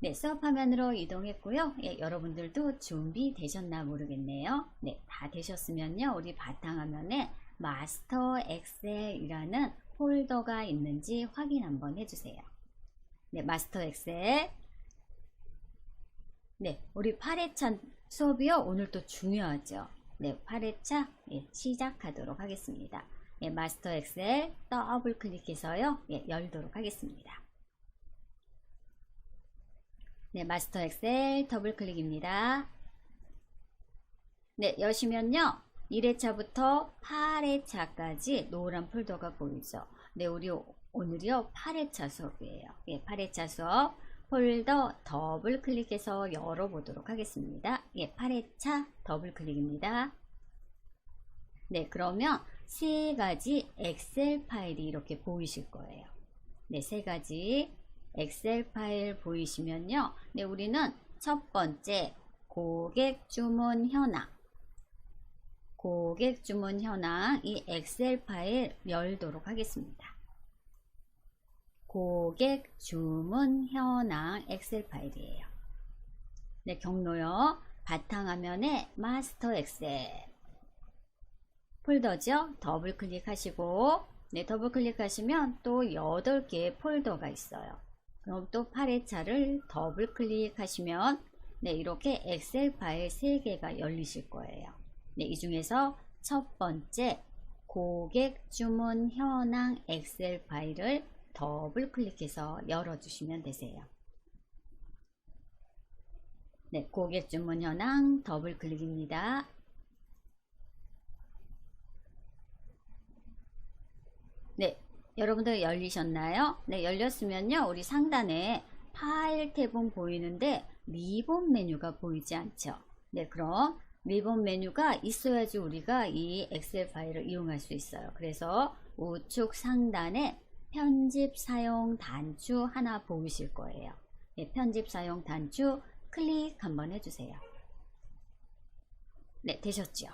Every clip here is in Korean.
네, 수업 화면으로 이동했고요. 예, 여러분들도 준비되셨나 모르겠네요. 네, 다 되셨으면요. 우리 바탕화면에 마스터 엑셀이라는 폴더가 있는지 확인 한번 해주세요. 네, 마스터 엑셀. 네, 우리 8회차 수업이요. 오늘 또 중요하죠. 네, 8회차 예, 시작하도록 하겠습니다. 예, 마스터 엑셀 더블 클릭해서요. 예, 열도록 하겠습니다. 네, 마스터 엑셀 더블 클릭입니다. 네, 여시면요. 1회차부터 8회차까지 노란 폴더가 보이죠. 네, 우리 오늘이요. 8회차 수업이에요. 예, 8회차 수업 폴더 더블 클릭해서 열어보도록 하겠습니다. 예, 8회차 더블 클릭입니다. 네, 그러면 세 가지 엑셀 파일이 이렇게 보이실 거예요. 네, 세 가지 엑셀 파일 보이시면요. 네, 우리는 첫 번째 고객 주문 현황. 고객 주문 현황 이 엑셀 파일 열도록 하겠습니다. 고객 주문 현황 엑셀 파일이에요. 네, 경로요. 바탕화면에 마스터 엑셀 폴더죠. 더블 클릭하시고 네, 더블 클릭하시면 또 8개의 폴더가 있어요. 그럼 또 8회차를 더블 클릭하시면 네, 이렇게 엑셀 파일 3개가 열리실 거예요. 네, 이 중에서 첫 번째 고객 주문 현황 엑셀 파일을 더블 클릭해서 열어주시면 되세요. 네, 고객 주문 현황 더블 클릭입니다. 네, 여러분들 열리셨나요? 네, 열렸으면요. 우리 상단에 파일 탭은 보이는데 리본 메뉴가 보이지 않죠? 네, 그럼 리본 메뉴가 있어야지 우리가 이 엑셀 파일을 이용할 수 있어요. 그래서 우측 상단에 편집 사용 단추 하나 보이실 거예요. 네, 편집 사용 단추 클릭 한번 해주세요. 네, 되셨죠?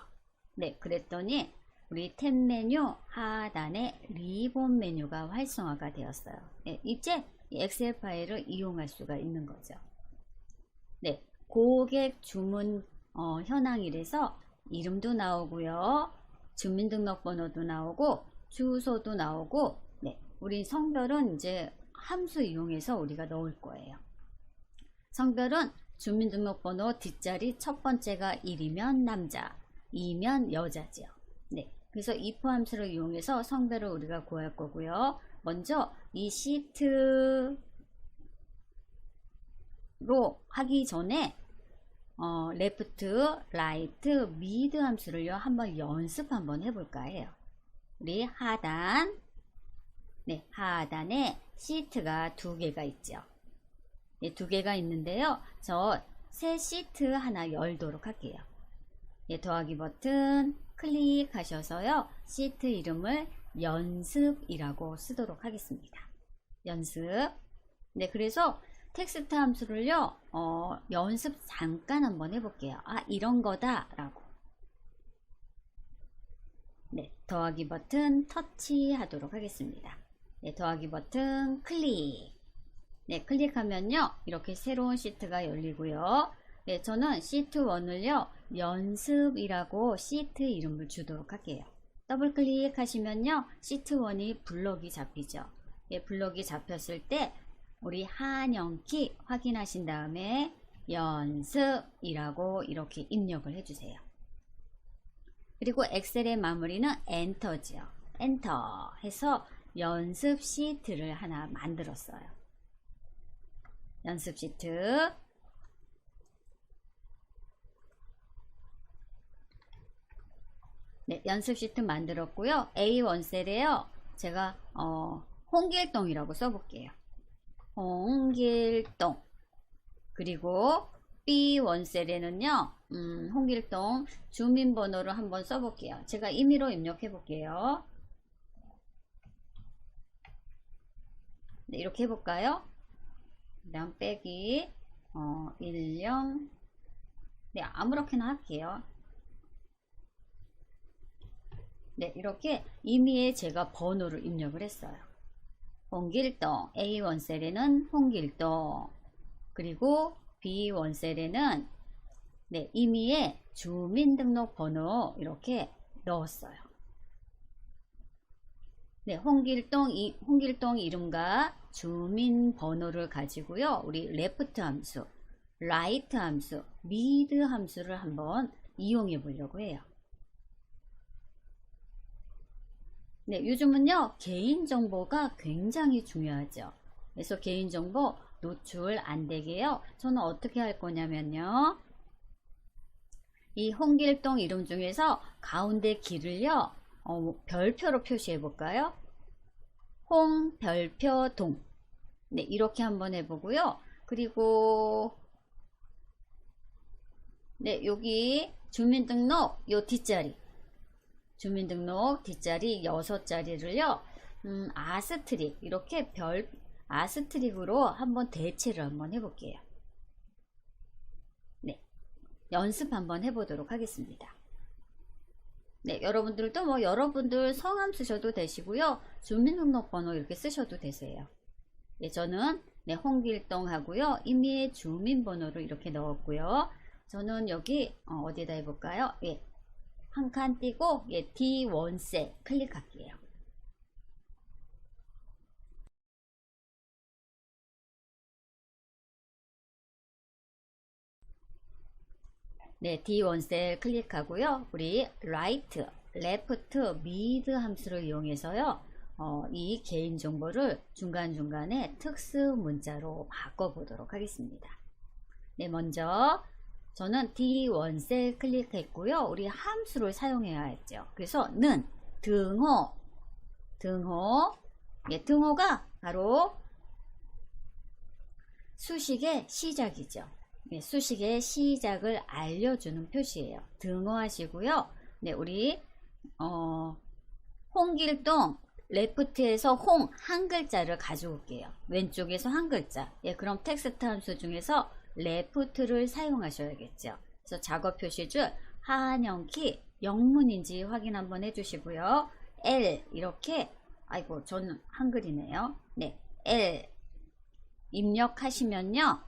네, 그랬더니 우리 탭 메뉴 하단에 리본 메뉴가 활성화가 되었어요. 네, 이제 엑셀 파일을 이용할 수가 있는 거죠. 네, 고객 주문 현황이라서 이름도 나오고요. 주민등록번호도 나오고 주소도 나오고 네, 우리 성별은 이제 함수 이용해서 우리가 넣을 거예요. 성별은 주민등록번호 뒷자리 첫 번째가 1이면 남자, 2면 여자죠. 네, 그래서 if 함수를 이용해서 성별을 우리가 구할 거고요. 먼저 이 시트로 하기 전에 레프트, 라이트, 미드 함수를요 한번 연습 한번 해볼까 해요. 우리 하단, 네, 하단에 시트가 2개가 있죠. 네, 2개가 있는데요. 저 새 시트 하나 열도록 할게요. 네, 더하기 버튼 클릭하셔서요. 시트 이름을 연습이라고 쓰도록 하겠습니다. 연습. 네, 그래서 텍스트 함수를요. 연습 잠깐 한번 해볼게요. 아, 이런 거다 라고. 네, 더하기 버튼 터치하도록 하겠습니다. 네, 더하기 버튼 클릭. 네, 클릭하면요. 이렇게 새로운 시트가 열리고요. 네, 저는 시트 1을요. 연습이라고 시트 이름을 주도록 할게요. 더블 클릭하시면요. 시트 1이 블럭이 잡히죠. 예, 블럭이 잡혔을 때 우리 한영키 확인하신 다음에 연습이라고 이렇게 입력을 해주세요. 그리고 엑셀의 마무리는 엔터지요. 엔터 해서 연습 시트를 하나 만들었어요. 연습 시트. 네, 연습 시트 만들었고요. A1 셀에요. 제가 홍길동이라고 써볼게요. 홍길동. 그리고 B1 셀에는요. 홍길동 주민번호를 한번 써볼게요. 제가 임의로 입력해 볼게요. 네, 이렇게 해볼까요? 그다음 빼기 10. 네, 아무렇게나 할게요. 네, 이렇게 임의에 제가 번호를 입력을 했어요. 홍길동 A1 셀에는 홍길동 그리고 B1셀에는 네, 임의의 주민등록번호 이렇게 넣었어요. 네, 홍길동 이름과 주민번호를 가지고요. 우리 레프트 함수, 라이트 함수, 미드 함수를 한번 이용해 보려고 해요. 네, 요즘은요, 개인정보가 굉장히 중요하죠. 그래서 개인정보 노출 안 되게요. 저는 어떻게 할 거냐면요. 이 홍길동 이름 중에서 가운데 길을요, 별표로 표시해 볼까요? 홍별표동. 네, 이렇게 한번 해보고요. 그리고, 네, 여기 주민등록 요 뒷자리. 주민등록 뒷자리 6자리를요, 아스트릭, 이렇게 아스트릭으로 한번 대체를 한번 해볼게요. 네, 연습 한번 해보도록 하겠습니다. 네, 여러분들도 뭐 여러분들 성함 쓰셔도 되시고요. 주민등록번호 이렇게 쓰셔도 되세요. 네, 저는 네, 홍길동 하고요. 임의의 주민번호를 이렇게 넣었고요. 저는 여기 어디에다 해볼까요? 예, 한 칸 띄고 예, D1셀 클릭할게요. 네, D1셀 클릭하고요. 우리 right, left, mid 함수를 이용해서요. 이 개인정보를 중간중간에 특수 문자로 바꿔보도록 하겠습니다. 네, 먼저 저는 D1셀 클릭했고요. 우리 함수를 사용해야 했죠. 그래서 는, 등호, 예, 등호가 바로 수식의 시작이죠. 네, 수식의 시작을 알려주는 표시예요. 등호하시고요. 네, 우리 홍길동 레프트에서 홍 한 글자를 가져올게요. 왼쪽에서 한 글자. 예, 그럼 텍스트 함수 중에서 레프트를 사용하셔야겠죠. 그래서 작업 표시줄 하한영키 영문인지 확인 한번 해주시고요. L 이렇게 아이고 저는 한글이네요. 네, L 입력하시면요.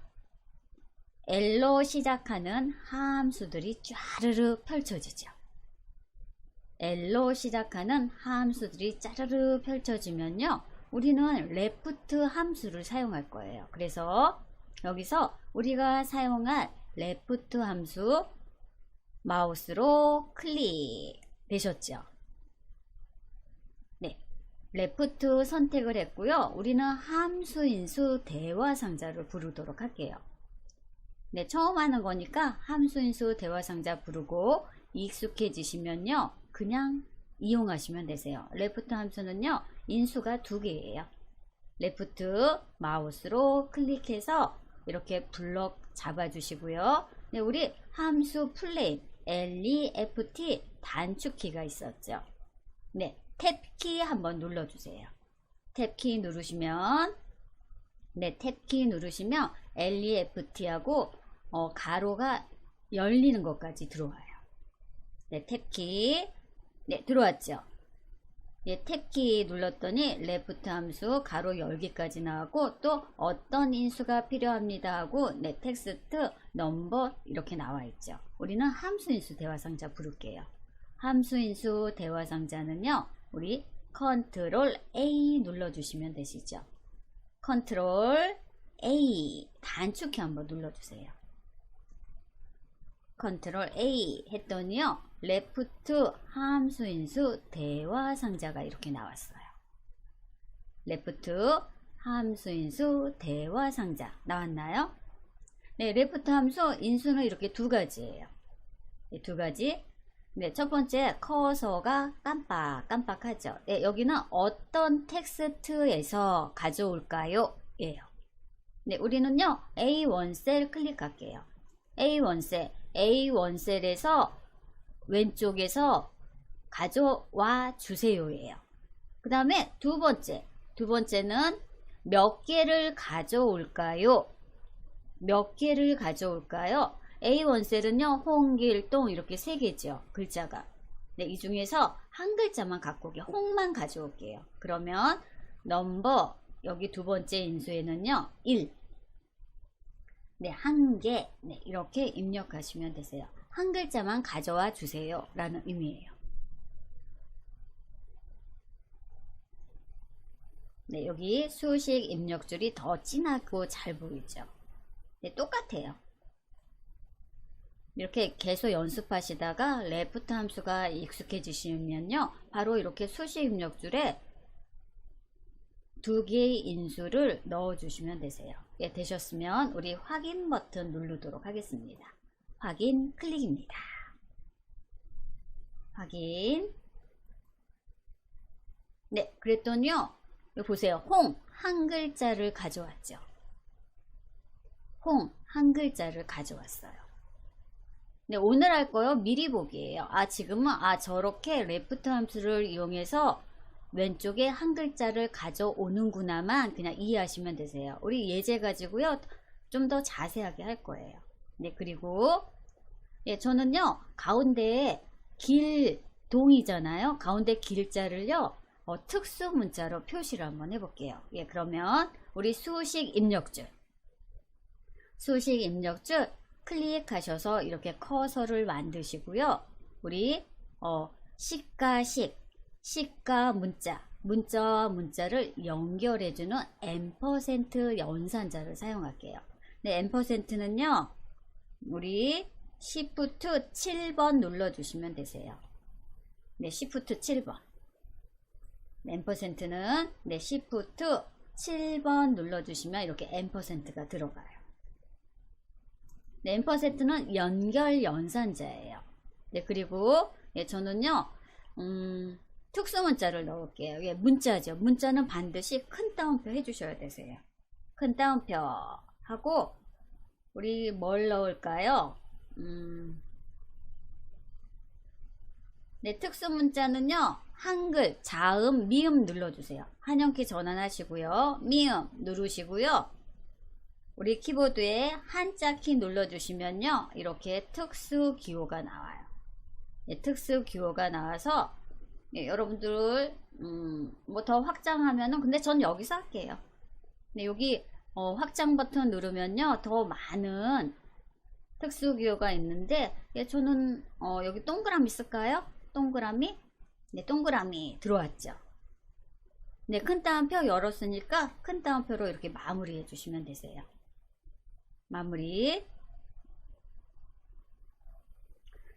L로 시작하는 함수들이 쫘르르 펼쳐지죠. L로 시작하는 함수들이 짜르르 펼쳐지면요. 우리는 레프트 함수를 사용할 거예요. 그래서 여기서 우리가 사용할 레프트 함수 마우스로 클릭 되셨죠? 네, 레프트 선택을 했고요. 우리는 함수인수 대화상자를 부르도록 할게요. 네, 처음 하는 거니까 함수인수 대화상자 부르고 익숙해지시면요. 그냥 이용하시면 되세요. 레프트 함수는요. 인수가 2개예요. 레프트 마우스로 클릭해서 이렇게 블럭 잡아주시고요. 네, 우리 함수 플레임 LEFT 단축키가 있었죠. 네, 탭키 한번 눌러주세요. 탭키 누르시면 네, 탭키 누르시면 LEFT하고 가로가 열리는 것까지 들어와요. 네, 탭키 네, 들어왔죠. 네, 탭키 눌렀더니 레프트 함수 가로 열기까지 나왔고 또 어떤 인수가 필요합니다 하고 네, 텍스트 넘버 이렇게 나와 있죠. 우리는 함수인수 대화상자 부를게요. 함수인수 대화상자는요. 우리 컨트롤 A 눌러주시면 되시죠. 컨트롤 A 단축키 한번 눌러주세요. 컨트롤 A 했더니요. 레프트 함수인수 대화상자가 이렇게 나왔어요. 레프트 함수인수 대화상자 나왔나요? 네, 레프트 함수 인수는 이렇게 2가지예요. 네, 2가지. 네, 첫 번째 커서가 깜빡깜빡하죠. 네, 여기는 어떤 텍스트에서 가져올까요? 예요. 네, 우리는요 A1셀 클릭할게요. A1셀에서 왼쪽에서 가져와 주세요예요. 그 다음에 두 번째는 몇 개를 가져올까요? 몇 개를 가져올까요? A1셀은요 홍길동 이렇게 3개죠 글자가. 네, 이 중에서 한 글자만 갖고 오게 홍만 가져올게요. 그러면 넘버 여기 2번째 인수에는요 1 네, 한 개. 네, 이렇게 입력하시면 되세요. 한 글자만 가져와 주세요. 라는 의미예요. 네, 여기 수식 입력줄이 더 진하고 잘 보이죠? 네, 똑같아요. 이렇게 계속 연습하시다가 레프트 함수가 익숙해지시면요, 바로 이렇게 수식 입력줄에 두 개의 인수를 넣어 주시면 되세요. 예, 되셨으면 우리 확인 버튼 누르도록 하겠습니다. 확인 클릭입니다. 확인. 네, 그랬더니요, 여기 보세요. 홍 한 글자를 가져왔죠. 홍 한 글자를 가져왔어요. 네, 오늘 할 거요 미리 보기예요. 지금은 저렇게 레프트 함수를 이용해서 왼쪽에 한 글자를 가져오는구나만 그냥 이해하시면 되세요. 우리 예제 가지고요 좀 더 자세하게 할 거예요. 네, 그리고 예, 저는요 가운데에 길동이잖아요. 가운데 길자를요 특수 문자로 표시를 한번 해볼게요. 예, 그러면 우리 수식 입력줄 클릭하셔서 이렇게 커서를 만드시고요. 우리 시가 문자와 문자를 연결해주는 앰퍼센트 연산자를 사용할게요. 네, 앰퍼센트는요 우리 Shift 7번 눌러주시면 되세요. 네, Shift 7번. 앰퍼센트는 네, Shift 7번 눌러주시면 이렇게 앰퍼센트가 들어가요. 네, 앰퍼센트는 연결 연산자예요. 네, 그리고 예, 저는요 특수 문자를 넣을게요. 예, 문자죠. 문자는 반드시 큰 따옴표 해주셔야 되세요. 큰 따옴표 하고 우리 뭘 넣을까요? 네, 특수 문자는요 한글, 자음, 미음 눌러주세요. 한영키 전환하시고요. 미음 누르시고요. 우리 키보드에 한자 키 눌러주시면요 이렇게 특수 기호가 나와요. 네, 특수 기호가 나와서 네, 여러분들 뭐 더 확장하면은 근데 전 여기서 할게요. 네, 여기 확장 버튼 누르면요 더 많은 특수 기호가 있는데 예, 저는 여기 동그라미 쓸까요? 동그라미? 네, 동그라미 들어왔죠. 네, 큰 따옴표 열었으니까 큰 따옴표로 이렇게 마무리해 주시면 되세요. 마무리.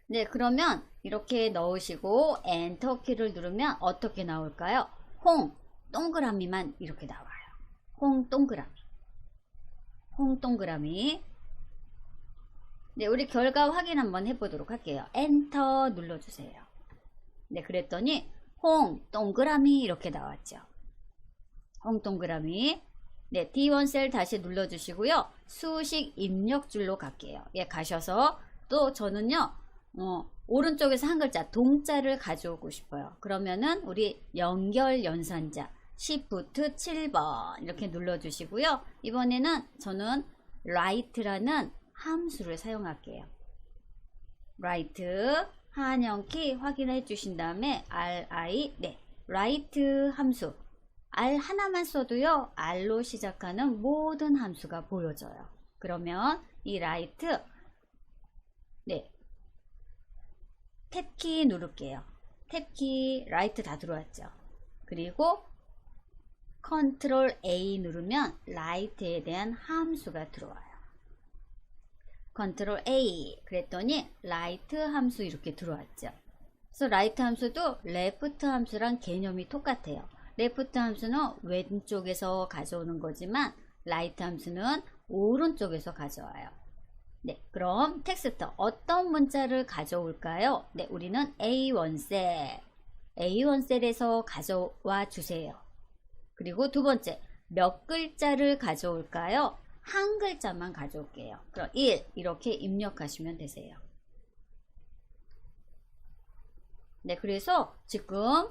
네, 그러면 이렇게 넣으시고 엔터 키를 누르면 어떻게 나올까요? 홍 동그라미만 이렇게 나와요. 홍 동그라미. 네, 우리 결과 확인 한번 해보도록 할게요. 엔터 눌러주세요. 네, 그랬더니 홍 동그라미 이렇게 나왔죠. 홍 동그라미. 네, D1 셀 다시 눌러주시고요. 수식 입력줄로 갈게요. 예, 가셔서 또 저는요, 오른쪽에서 한 글자 동자를 가져오고 싶어요. 그러면은 우리 연결 연산자 Shift 7번 이렇게 눌러주시고요. 이번에는 저는 write라는 함수를 사용할게요. write 한영키 확인해 주신 다음에 RI 네, write 함수 R 하나만 써도요 R로 시작하는 모든 함수가 보여져요. 그러면 이 write 네, 탭키 누를게요. 탭키 write 다 들어왔죠. 그리고 Ctrl A 누르면 write에 대한 함수가 들어와요. Ctrl A 그랬더니 write 함수 이렇게 들어왔죠. 그래서 write 함수도 left 함수랑 개념이 똑같아요. left 함수는 왼쪽에서 가져오는 거지만 right 함수는 오른쪽에서 가져와요. 네, 그럼 텍스트 어떤 문자를 가져올까요? 네, 우리는 A1 셀에서 가져와 주세요. 그리고 두 번째, 몇 글자를 가져올까요? 한 글자만 가져올게요. 그럼 1 이렇게 입력하시면 되세요. 네, 그래서 지금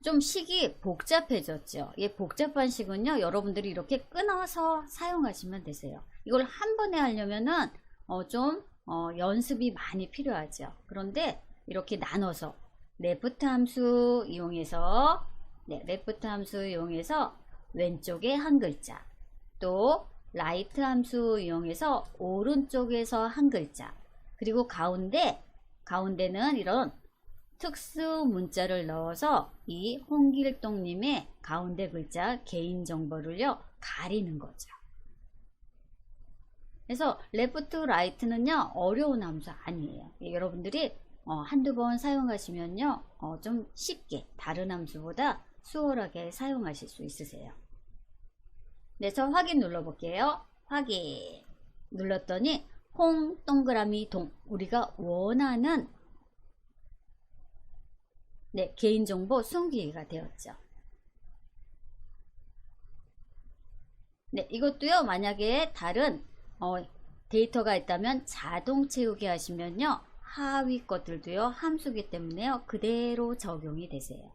좀 식이 복잡해졌죠. 이 복잡한 식은요, 여러분들이 이렇게 끊어서 사용하시면 되세요. 이걸 한 번에 하려면은 연습이 많이 필요하죠. 그런데 이렇게 나눠서 레프트 함수 이용해서 왼쪽에 한 글자, 또 라이트 함수 이용해서 오른쪽에서 한 글자, 그리고 가운데는 이런 특수 문자를 넣어서 이 홍길동님의 가운데 글자 개인정보를요 가리는 거죠. 그래서 레프트 라이트는요 어려운 함수 아니에요. 여러분들이 한두 번 사용하시면요 좀 쉽게 다른 함수보다 수월하게 사용하실 수 있으세요. 네, 저 확인 눌러 볼게요. 확인 눌렀더니 홍 동그라미 동, 우리가 원하는 네, 개인정보 숨기기가 되었죠. 네, 이것도요 만약에 다른 데이터가 있다면 자동 채우기 하시면요 하위 것들도요 함수기 때문에요 그대로 적용이 되세요.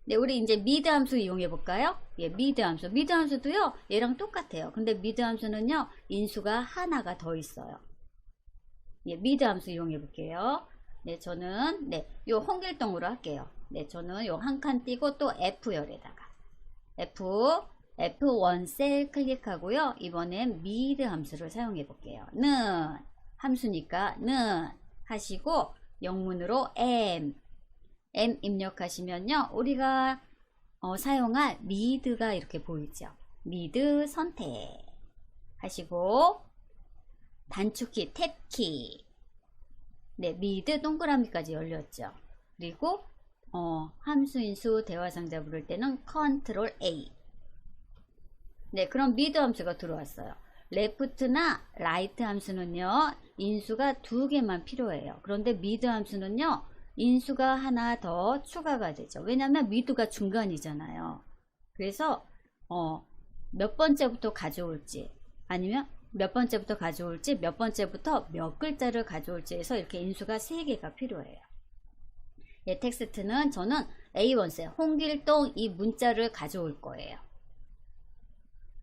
네, 우리 이제 미드 함수 이용해 볼까요? 예, 미드 함수도요 얘랑 똑같아요. 근데 미드 함수는요 인수가 하나가 더 있어요. 예, 미드 함수 이용해 볼게요. 네, 저는 요 홍길동으로 할게요. 네, 저는 요 한 칸 띄고 또 F열에다가 F1 셀 클릭하고요. 이번엔 미드 함수를 사용해 볼게요. 는 함수니까 는 하시고 영문으로 M 입력하시면요. 우리가 사용할 미드가 이렇게 보이죠. 미드 선택 하시고 단축키 탭키 네, 미드 동그라미까지 열렸죠. 그리고 함수 인수 대화 상자 부를 때는 컨트롤 A. 네, 그럼 미드 함수가 들어왔어요. 레프트나 라이트 함수는요 인수가 2개만 필요해요. 그런데 미드 함수는요 인수가 하나 더 추가가 되죠. 왜냐하면 미드가 중간이잖아요. 그래서 몇 번째부터 가져올지 아니면 몇 번째부터 가져올지 몇 번째부터 몇 글자를 가져올지 해서 이렇게 인수가 3개가 필요해요. 예, 텍스트는 저는 A1셀 홍길동 이 문자를 가져올 거예요.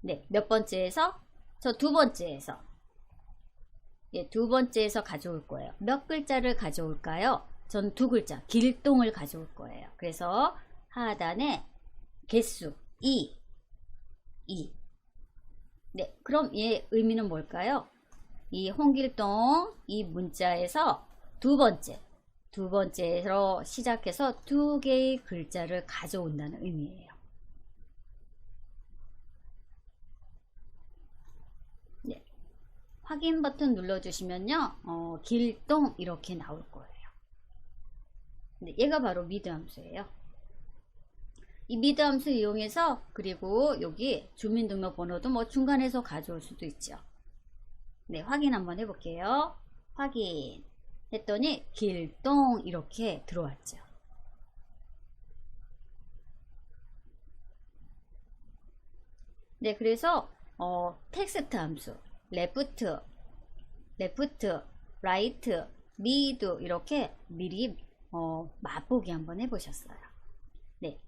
네, 몇 번째에서? 저 2번째에서. 예, 2번째에서 가져올 거예요. 몇 글자를 가져올까요? 전 2글자 길동을 가져올 거예요. 그래서 하단에 개수 2. 네, 그럼 얘 의미는 뭘까요? 이 홍길동 이 문자에서 두 번째로 시작해서 2개의 글자를 가져온다는 의미예요. 네, 확인 버튼 눌러주시면요 길동 이렇게 나올 거예요. 네, 얘가 바로 미드 함수예요. 이 미드 함수 이용해서 그리고 여기 주민등록번호도 뭐 중간에서 가져올 수도 있죠. 네, 확인 한번 해볼게요. 확인 했더니 길동 이렇게 들어왔죠. 네, 그래서 텍스트 함수 레프트, 라이트, 미드 이렇게 미리 맛보기 한번 해보셨어요. 네.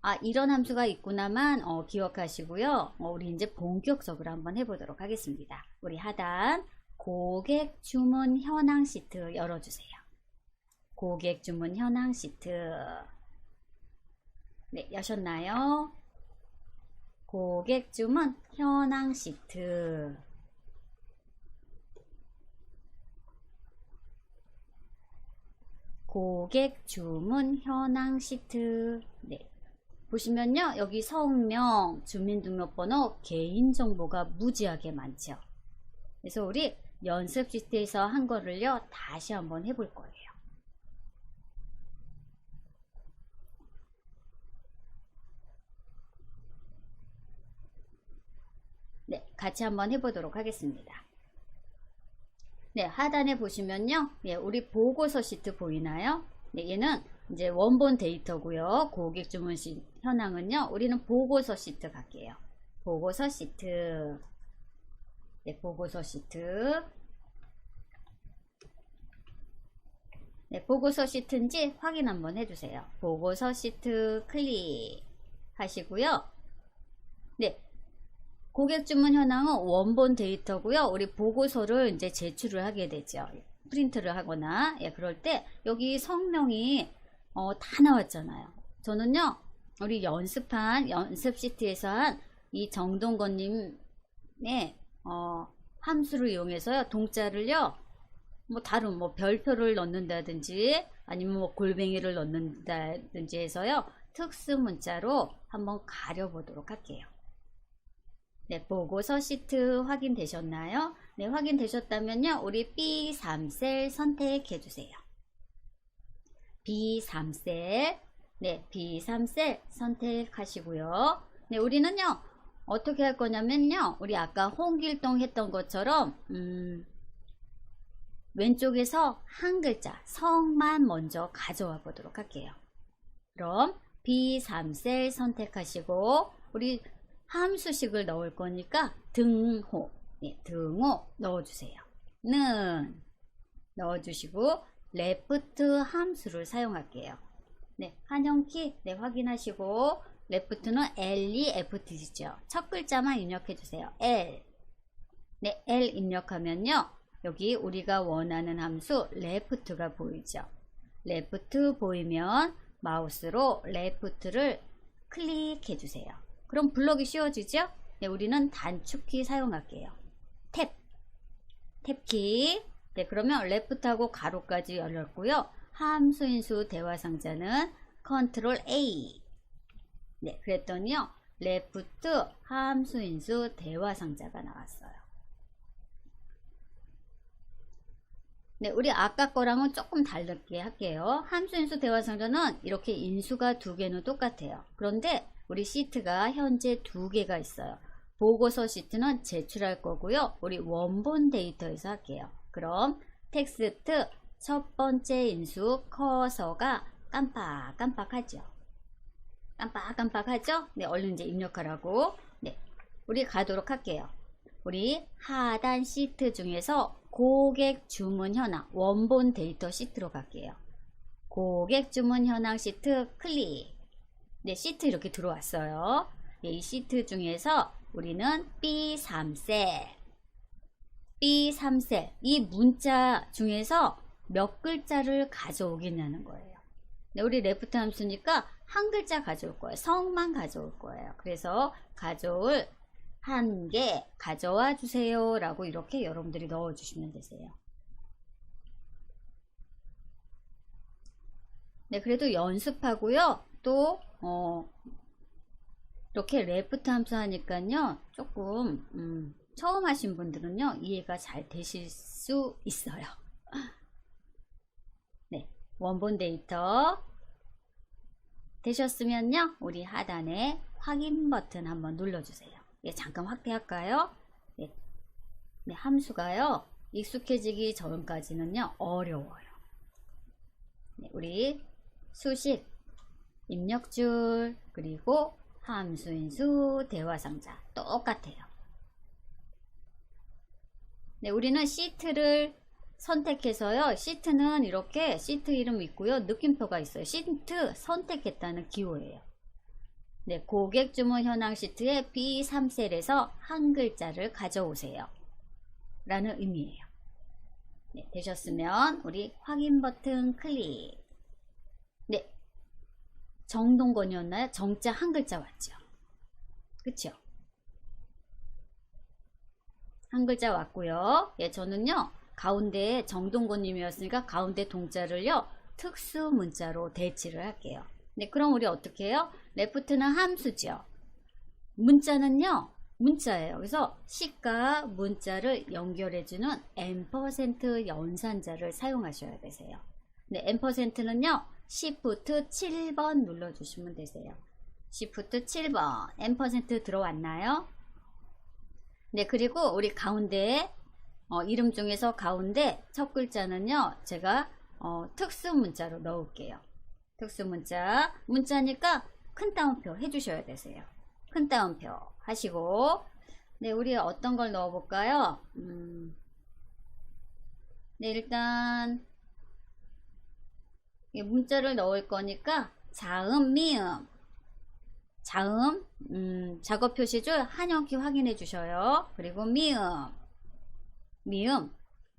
아, 이런 함수가 있구나만 기억하시고요. 우리 이제 본격적으로 한번 해보도록 하겠습니다. 우리 하단 고객 주문 현황 시트 열어주세요. 고객 주문 현황 시트. 네, 여셨나요? 고객 주문 현황 시트. 고객 주문 현황 시트. 네. 보시면요 여기 성명, 주민등록번호, 개인정보가 무지하게 많죠. 그래서 우리 연습 시트에서 한 거를요 다시 한번 해볼 거예요. 네, 같이 한번 해보도록 하겠습니다. 네, 하단에 보시면요 네, 우리 보고서 시트 보이나요? 네, 얘는 이제 원본 데이터고요. 고객 주문 현황은요. 우리는 보고서 시트 갈게요. 보고서 시트. 네, 보고서 시트. 네, 보고서 시트인지 확인 한번 해주세요. 보고서 시트 클릭 하시고요. 네, 고객 주문 현황은 원본 데이터고요. 우리 보고서를 이제 제출을 하게 되죠. 프린트를 하거나, 예, 그럴 때 여기 성명이 다 나왔잖아요. 저는요 우리 연습한 연습 시트에서 한 이 정동건님의 함수를 이용해서요, 동자를요, 뭐 다른 뭐 별표를 넣는다든지 아니면 뭐 골뱅이를 넣는다든지 해서요, 특수 문자로 한번 가려보도록 할게요. 네, 보고서 시트 확인되셨나요? 네, 확인되셨다면요, 우리 B3셀 선택해 주세요. B3셀, 네, B3셀 선택하시고요. 네, 우리는요, 어떻게 할 거냐면요, 우리 아까 홍길동 했던 것처럼 왼쪽에서 한 글자 성만 먼저 가져와 보도록 할게요. 그럼 B3셀 선택하시고 우리 함수식을 넣을 거니까 등호, 네, 등호 넣어주세요. 는 넣어주시고 레프트 함수를 사용할게요. 네, 한영키 네, 확인하시고 레프트는 LEFT죠. 첫 글자만 입력해 주세요. L. 네, L 입력하면요, 여기 우리가 원하는 함수 레프트가 보이죠. 레프트 보이면 마우스로 레프트를 클릭해 주세요. 그럼 블럭이 씌워지죠? 네, 우리는 단축키 사용할게요. 탭키. 네, 그러면 레프트하고 가로까지 열렸고요. 함수인수 대화상자는 컨트롤 A. 네, 그랬더니요, 레프트 함수인수 대화상자가 나왔어요. 네, 우리 아까 거랑은 조금 다르게 할게요. 함수인수 대화상자는 이렇게 인수가 두 개는 똑같아요. 그런데 우리 시트가 현재 두 개가 있어요. 보고서 시트는 제출할 거고요, 우리 원본 데이터에서 할게요. 그럼 텍스트 첫 번째 인수 커서가 깜빡깜빡하죠. 깜빡깜빡하죠? 네, 얼른 이제 입력하라고. 네, 우리 가도록 할게요. 우리 하단 시트 중에서 고객 주문 현황 원본 데이터 시트로 갈게요. 고객 주문 현황 시트 클릭. 네, 시트 이렇게 들어왔어요. 네, 이 시트 중에서 우리는 B3셀 이 문자 중에서 몇 글자를 가져오겠냐는 거예요. 네, 우리 레프트 함수니까 한 글자 가져올 거예요. 성만 가져올 거예요. 그래서 가져올 한 개 가져와 주세요 라고 이렇게 여러분들이 넣어 주시면 되세요. 네, 그래도 연습하고요, 또 이렇게 레프트 함수 하니까요, 조금 처음 하신 분들은요, 이해가 잘 되실 수 있어요. 네, 원본 데이터 되셨으면요, 우리 하단에 확인 버튼 한번 눌러주세요. 예, 잠깐 확대할까요? 네, 네, 함수가요, 익숙해지기 전까지는요, 어려워요. 네, 우리 수식, 입력줄, 그리고 함수인수 대화상자 똑같아요. 네, 우리는 시트를 선택해서요, 시트는 이렇게 시트 이름 있고요, 느낌표가 있어요. 시트 선택했다는 기호예요. 네, 고객 주문 현황 시트에 B3셀에서 한 글자를 가져오세요 라는 의미예요. 네, 되셨으면 우리 확인 버튼 클릭. 네, 정동건이었나요? 정자 한 글자 왔죠. 그쵸? 한 글자 왔고요. 예, 저는요, 가운데 정동건님이었으니까 가운데 동자를요, 특수 문자로 대치를 할게요. 네, 그럼 우리 어떻게 해요? 레프트는 함수죠. 문자는요, 문자예요. 그래서 시가 문자를 연결해주는 M% 연산자를 사용하셔야 되세요. 네, M%는요, Shift 7번 눌러주시면 되세요. Shift 7번, M% 들어왔나요? 네, 그리고 우리 가운데, 이름 중에서 가운데 첫 글자는요, 제가 특수 문자로 넣을게요. 특수 문자, 문자니까 큰 따옴표 해주셔야 되세요. 큰 따옴표 하시고, 네, 우리 어떤 걸 넣어볼까요? 네, 일단 문자를 넣을 거니까 자음, 미음, 자음, 작업 표시줄 한영키 확인해 주셔요. 그리고 미음,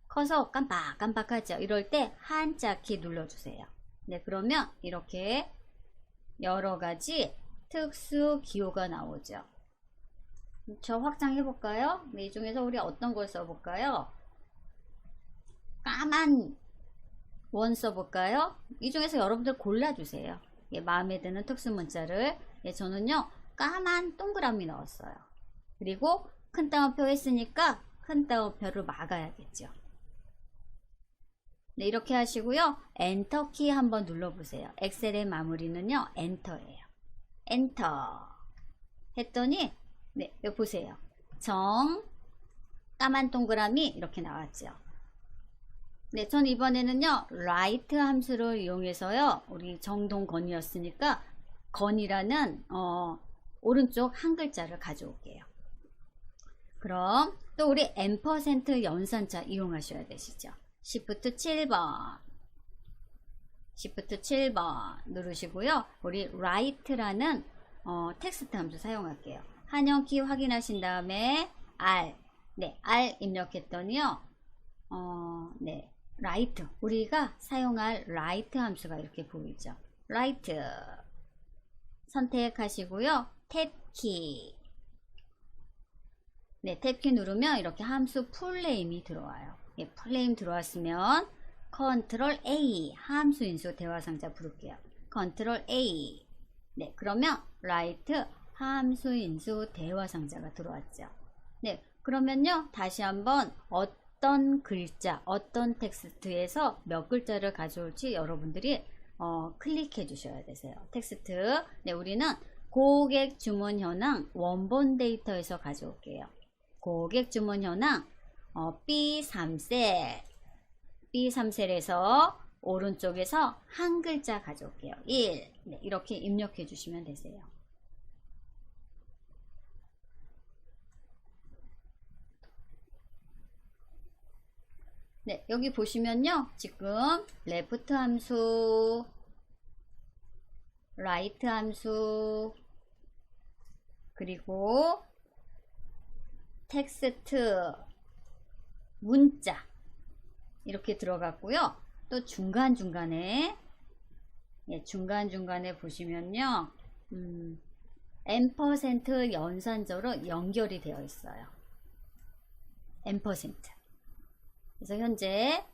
커서 깜빡깜빡하죠. 이럴 때 한자 키 눌러주세요. 네, 그러면 이렇게 여러 가지 특수 기호가 나오죠. 저 확장해 볼까요? 이 중에서 우리 어떤 걸 써볼까요? 까만 원 써볼까요? 이 중에서 여러분들 골라주세요. 예, 마음에 드는 특수 문자를. 예, 저는요 까만 동그라미 넣었어요. 그리고 큰 따옴표 했으니까 큰 따옴표를 막아야겠죠. 네, 이렇게 하시고요. 엔터키 한번 눌러보세요. 엑셀의 마무리는요 엔터예요. 엔터 했더니 네, 여기 보세요. 정 까만 동그라미 이렇게 나왔죠. 네, 전 이번에는요 라이트 함수를 이용해서요, 우리 정동건이었으니까 건이라는 오른쪽 한 글자를 가져올게요. 그럼 또 우리 M% 연산자 이용하셔야 되시죠. Shift 7번 Shift 7번 누르시고요, 우리 write라는 텍스트 함수 사용할게요. 한영키 확인하신 다음에 R, 네, R 입력했더니요 네, write, 우리가 사용할 write 함수가 이렇게 보이죠. write 선택하시고요, 탭키, 네, 탭키 누르면 이렇게 함수 풀네임이 들어와요. 예, 풀네임 들어왔으면 컨트롤 A, 함수 인수 대화상자 부를게요. 컨트롤 A. 네, 그러면 write 함수 인수 대화상자가 들어왔죠. 네, 그러면요 다시 한번 어떤 글자, 어떤 텍스트에서 몇 글자를 가져올지 여러분들이 클릭해 주셔야 되세요. 텍스트. 네, 우리는 고객 주문 현황 원본 데이터에서 가져올게요. 고객 주문 현황 B3셀, B3셀에서 오른쪽에서 한 글자 가져올게요. 1. 네, 이렇게 입력해 주시면 되세요. 네, 여기 보시면요, 지금 레프트 함수, 라이트 함수, 그리고 텍스트, 문자 이렇게 들어갔고요. 또 중간중간에, 예, 중간중간에 보시면요 M% 연산자로 연결이 되어 있어요. M%. 그래서 현재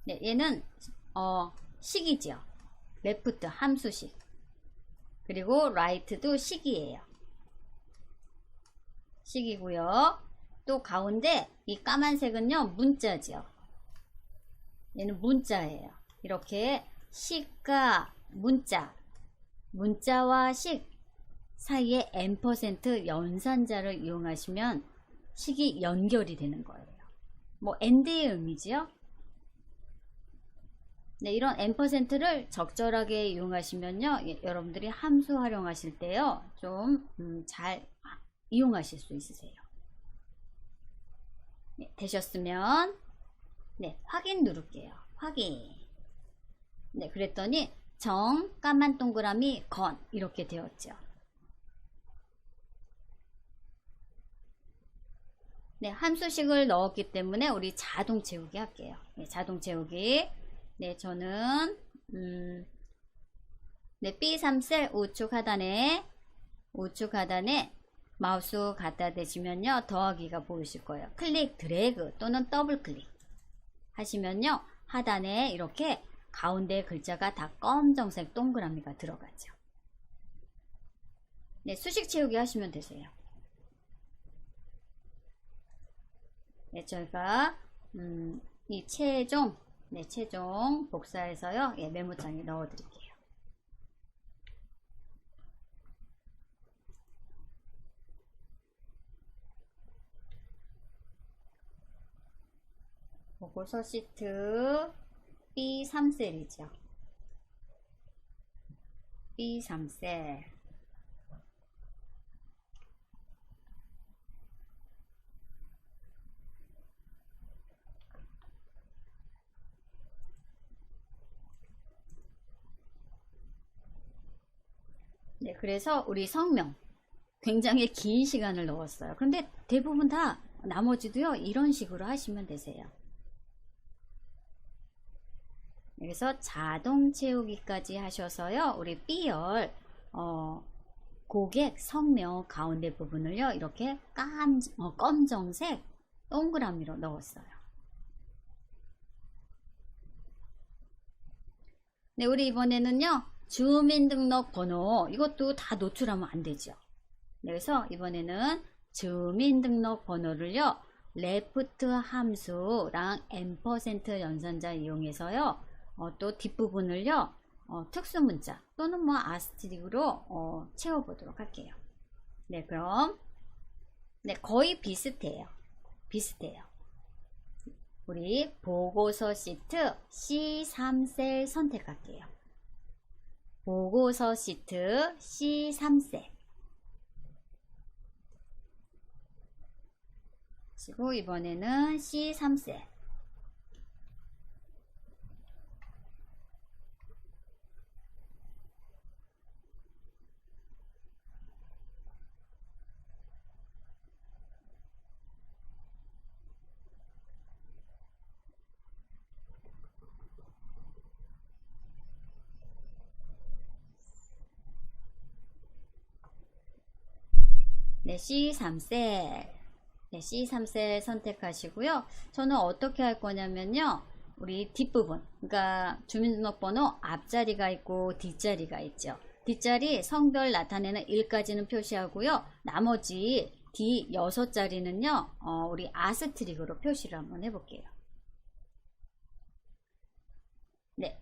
네, 얘는 식이죠. 레프트 함수식, 그리고 라이트도 식이에요. 식이고요. 또 가운데 이 까만색은요 문자죠. 얘는 문자예요. 이렇게 식과 문자, 문자와 식 사이에 M% 연산자를 이용하시면 식이 연결이 되는 거예요. 뭐 AND의 의미지요. 네, 이런 M%를 적절하게 이용하시면요, 예, 여러분들이 함수 활용하실 때요 좀 잘 이용하실 수 있으세요. 네, 되셨으면 네, 확인 누를게요. 확인. 네, 그랬더니 정 까만 동그라미 건 이렇게 되었죠. 네, 함수식을 넣었기 때문에 우리 자동 채우기 할게요. 네, 자동 채우기. 네, 저는 네, B3셀 우측 하단에 마우스 갖다 대시면요 더하기가 보이실 거예요. 클릭 드래그 또는 더블 클릭 하시면요 하단에 이렇게 가운데 글자가 다 검정색 동그라미가 들어가죠. 네, 수식 채우기 하시면 되세요. 네, 저희가 이 최종 복사해서요, 예, 메모장에 넣어 드릴게요. 보고서 시트 B3셀이죠. B3셀. 네, 그래서 우리 성명 굉장히 긴 시간을 넣었어요. 그런데 대부분 다 나머지도요 이런 식으로 하시면 되세요. 그래서 자동 채우기까지 하셔서요. 우리 B열 고객 성명 가운데 부분을요. 이렇게 검정색 동그라미로 넣었어요. 네, 우리 이번에는요. 주민등록번호 이것도 다 노출하면 안 되죠. 네, 그래서 이번에는 주민등록번호를요. 레프트 함수랑 %, 연산자 이용해서요. 또 뒷부분을요. 특수문자 또는 뭐 아스테릭으로 채워보도록 할게요. 네, 그럼 네, 거의 비슷해요. 우리 보고서 시트 C3셀 선택할게요. 보고서 시트 C3셀. 그리고 이번에는 C3셀. 네, C3셀. 네, C3셀 선택하시고요. 저는 어떻게 할 거냐면요. 우리 뒷부분, 그러니까 주민등록번호 앞자리가 있고 뒷자리가 있죠. 뒷자리 성별 나타내는 1까지는 표시하고요. 나머지 뒤 6자리는요. 우리 아스트릭으로 표시를 한번 해볼게요. 네.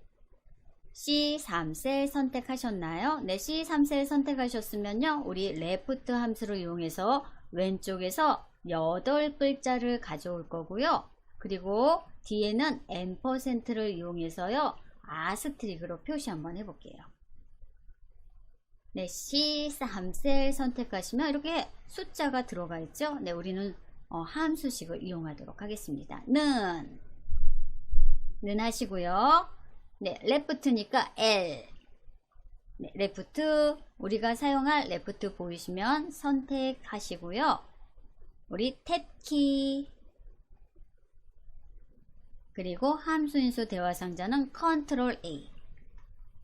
C3셀 선택하셨나요? 네, C3셀 선택하셨으면요. 우리 레프트 함수를 이용해서 왼쪽에서 8글자를 가져올 거고요. 그리고 뒤에는 %를 이용해서요. 아스트릭으로 표시 한번 해볼게요. 네, C3셀 선택하시면 이렇게 숫자가 들어가 있죠. 네, 우리는 함수식을 이용하도록 하겠습니다. 는 하시고요. 네, 레프트니까 L. 네, 레프트, 우리가 사용할 레프트 보이시면 선택하시고요. 우리 탭키. 그리고 함수인수 대화상자는 컨트롤 A.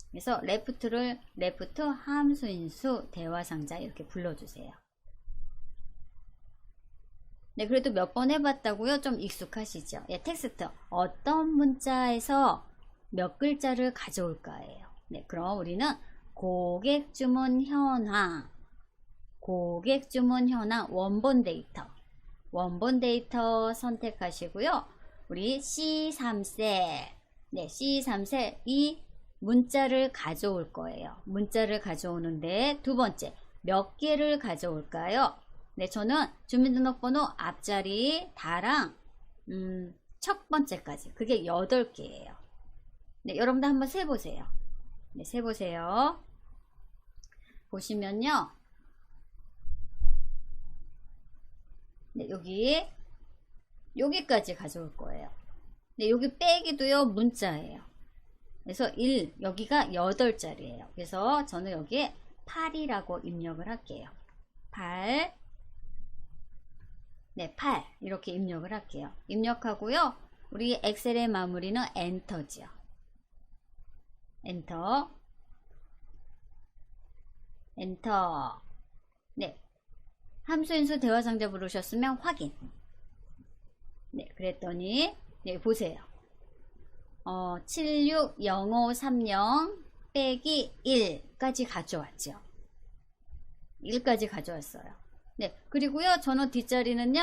그래서 레프트 함수인수 대화상자 이렇게 불러주세요. 네, 그래도 몇 번 해봤다고요? 좀 익숙하시죠? 예, 텍스트. 어떤 문자에서 몇 글자를 가져올까예요. 네, 그럼 우리는 고객 주문 현황 원본 데이터 선택하시고요. 우리 C3셀. 네, C3셀 이 문자를 가져올 거예요. 문자를 가져오는데 두 번째 몇 개를 가져올까요? 네, 저는 주민등록번호 앞자리 다랑 첫 번째까지 그게 8개예요. 네, 여러분들 한번 세보세요. 네, 세보세요. 보시면요. 네, 여기까지 가져올 거예요. 네, 여기 빼기도요, 문자예요. 그래서 여기가 8자리예요. 그래서 저는 여기에 8이라고 입력을 할게요. 8. 네, 8. 이렇게 입력을 할게요. 입력하고요. 우리 엑셀의 마무리는 엔터죠. 엔터. 네, 함수인수 대화상자 부르셨으면 확인. 네, 그랬더니 네, 보세요. 760530 빼기 1까지 가져왔죠. 1까지 가져왔어요. 네, 그리고요, 저는 뒷자리는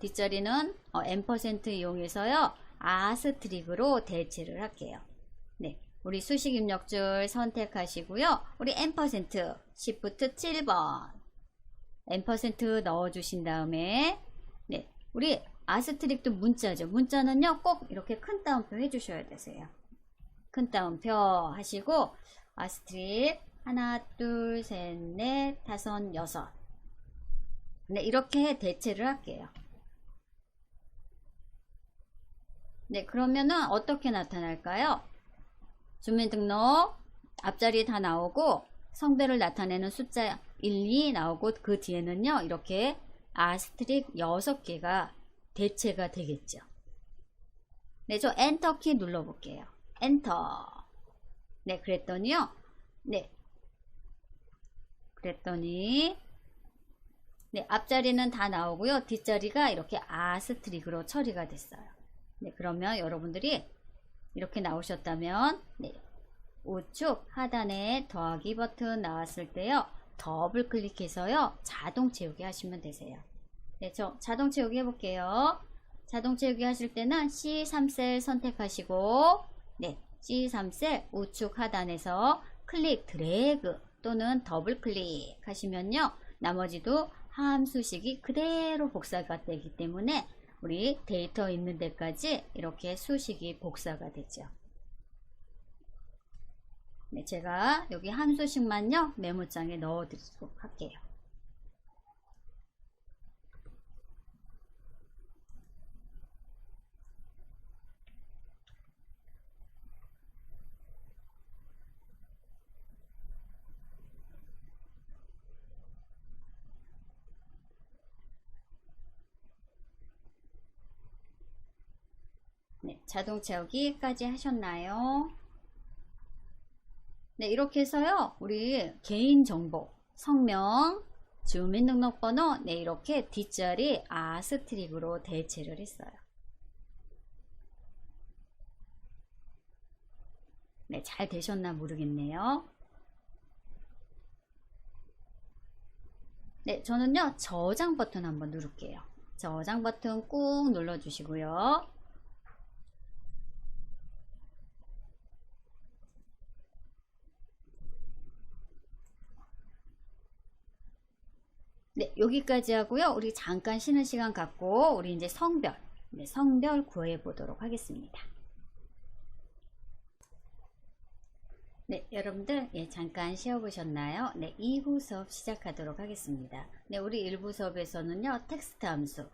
%, 이용해서요, 아스트릭으로 대체를 할게요. 네, 우리 수식 입력줄 선택하시고요. 우리 %, Shift 7번 %, 넣어주신 다음에 네, 우리 아스트릭도 문자죠. 문자는요, 꼭 이렇게 큰 따옴표 해주셔야 되세요. 큰 따옴표 하시고 아스트릭 하나, 둘, 셋, 넷, 다섯, 여섯. 네, 이렇게 대체를 할게요. 네, 그러면은 어떻게 나타날까요? 주민등록 앞자리 다 나오고 성별을 나타내는 숫자 1, 2 나오고 그 뒤에는요, 이렇게 아스트릭 6개가 대체가 되겠죠. 네, 저 엔터키 눌러볼게요. 엔터. 네, 그랬더니요. 네, 그랬더니 네, 앞자리는 다 나오고요. 뒷자리가 이렇게 아스트릭으로 처리가 됐어요. 네, 그러면 여러분들이 이렇게 나오셨다면 네, 우측 하단에 더하기 버튼 나왔을 때요. 더블 클릭해서요. 자동 채우기 하시면 되세요. 네, 저 자동 채우기 해볼게요. 자동 채우기 하실 때는 C3셀 선택하시고 네, C3셀 우측 하단에서 클릭 드래그 또는 더블 클릭 하시면요. 나머지도 함수식이 그대로 복사가 되기 때문에 우리 데이터 있는 데까지 이렇게 수식이 복사가 되죠. 네, 제가 여기 함수식만요 메모장에 넣어 드리도록 할게요. 네, 자동 채우기까지 하셨나요? 네, 이렇게 해서요, 우리 개인정보, 성명, 주민등록번호, 네, 이렇게 뒷자리 아스트릭으로 대체를 했어요. 네, 잘 되셨나 모르겠네요. 네, 저는요, 저장 버튼 한번 누를게요. 저장 버튼 꾹 눌러주시고요. 네, 여기까지 하고요. 우리 잠깐 쉬는 시간 갖고 우리 이제 성별, 네, 성별 구해 보도록 하겠습니다. 네, 여러분들 예, 잠깐 쉬어 보셨나요? 네, 2부 수업 시작하도록 하겠습니다. 네, 우리 1부 수업에서는요. 텍스트 함수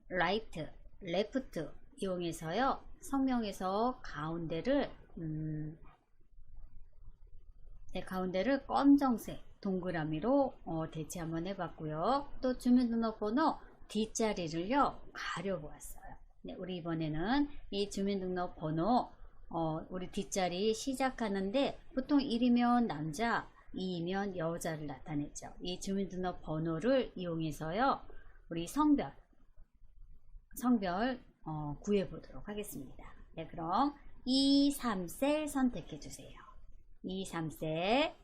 right, left 이용해서요. 성명에서 가운데를 네, 가운데를 검정색 동그라미로 대체 한번 해봤고요. 또 주민등록번호 뒷자리를요 가려보았어요. 네, 우리 이번에는 이 주민등록번호 우리 뒷자리 시작하는데 보통 1이면 남자, 2이면 여자를 나타냈죠. 이 주민등록번호를 이용해서요 우리 성별 구해 보도록 하겠습니다. 네, 그럼 2, 3셀 선택해 주세요. 2, 3셀.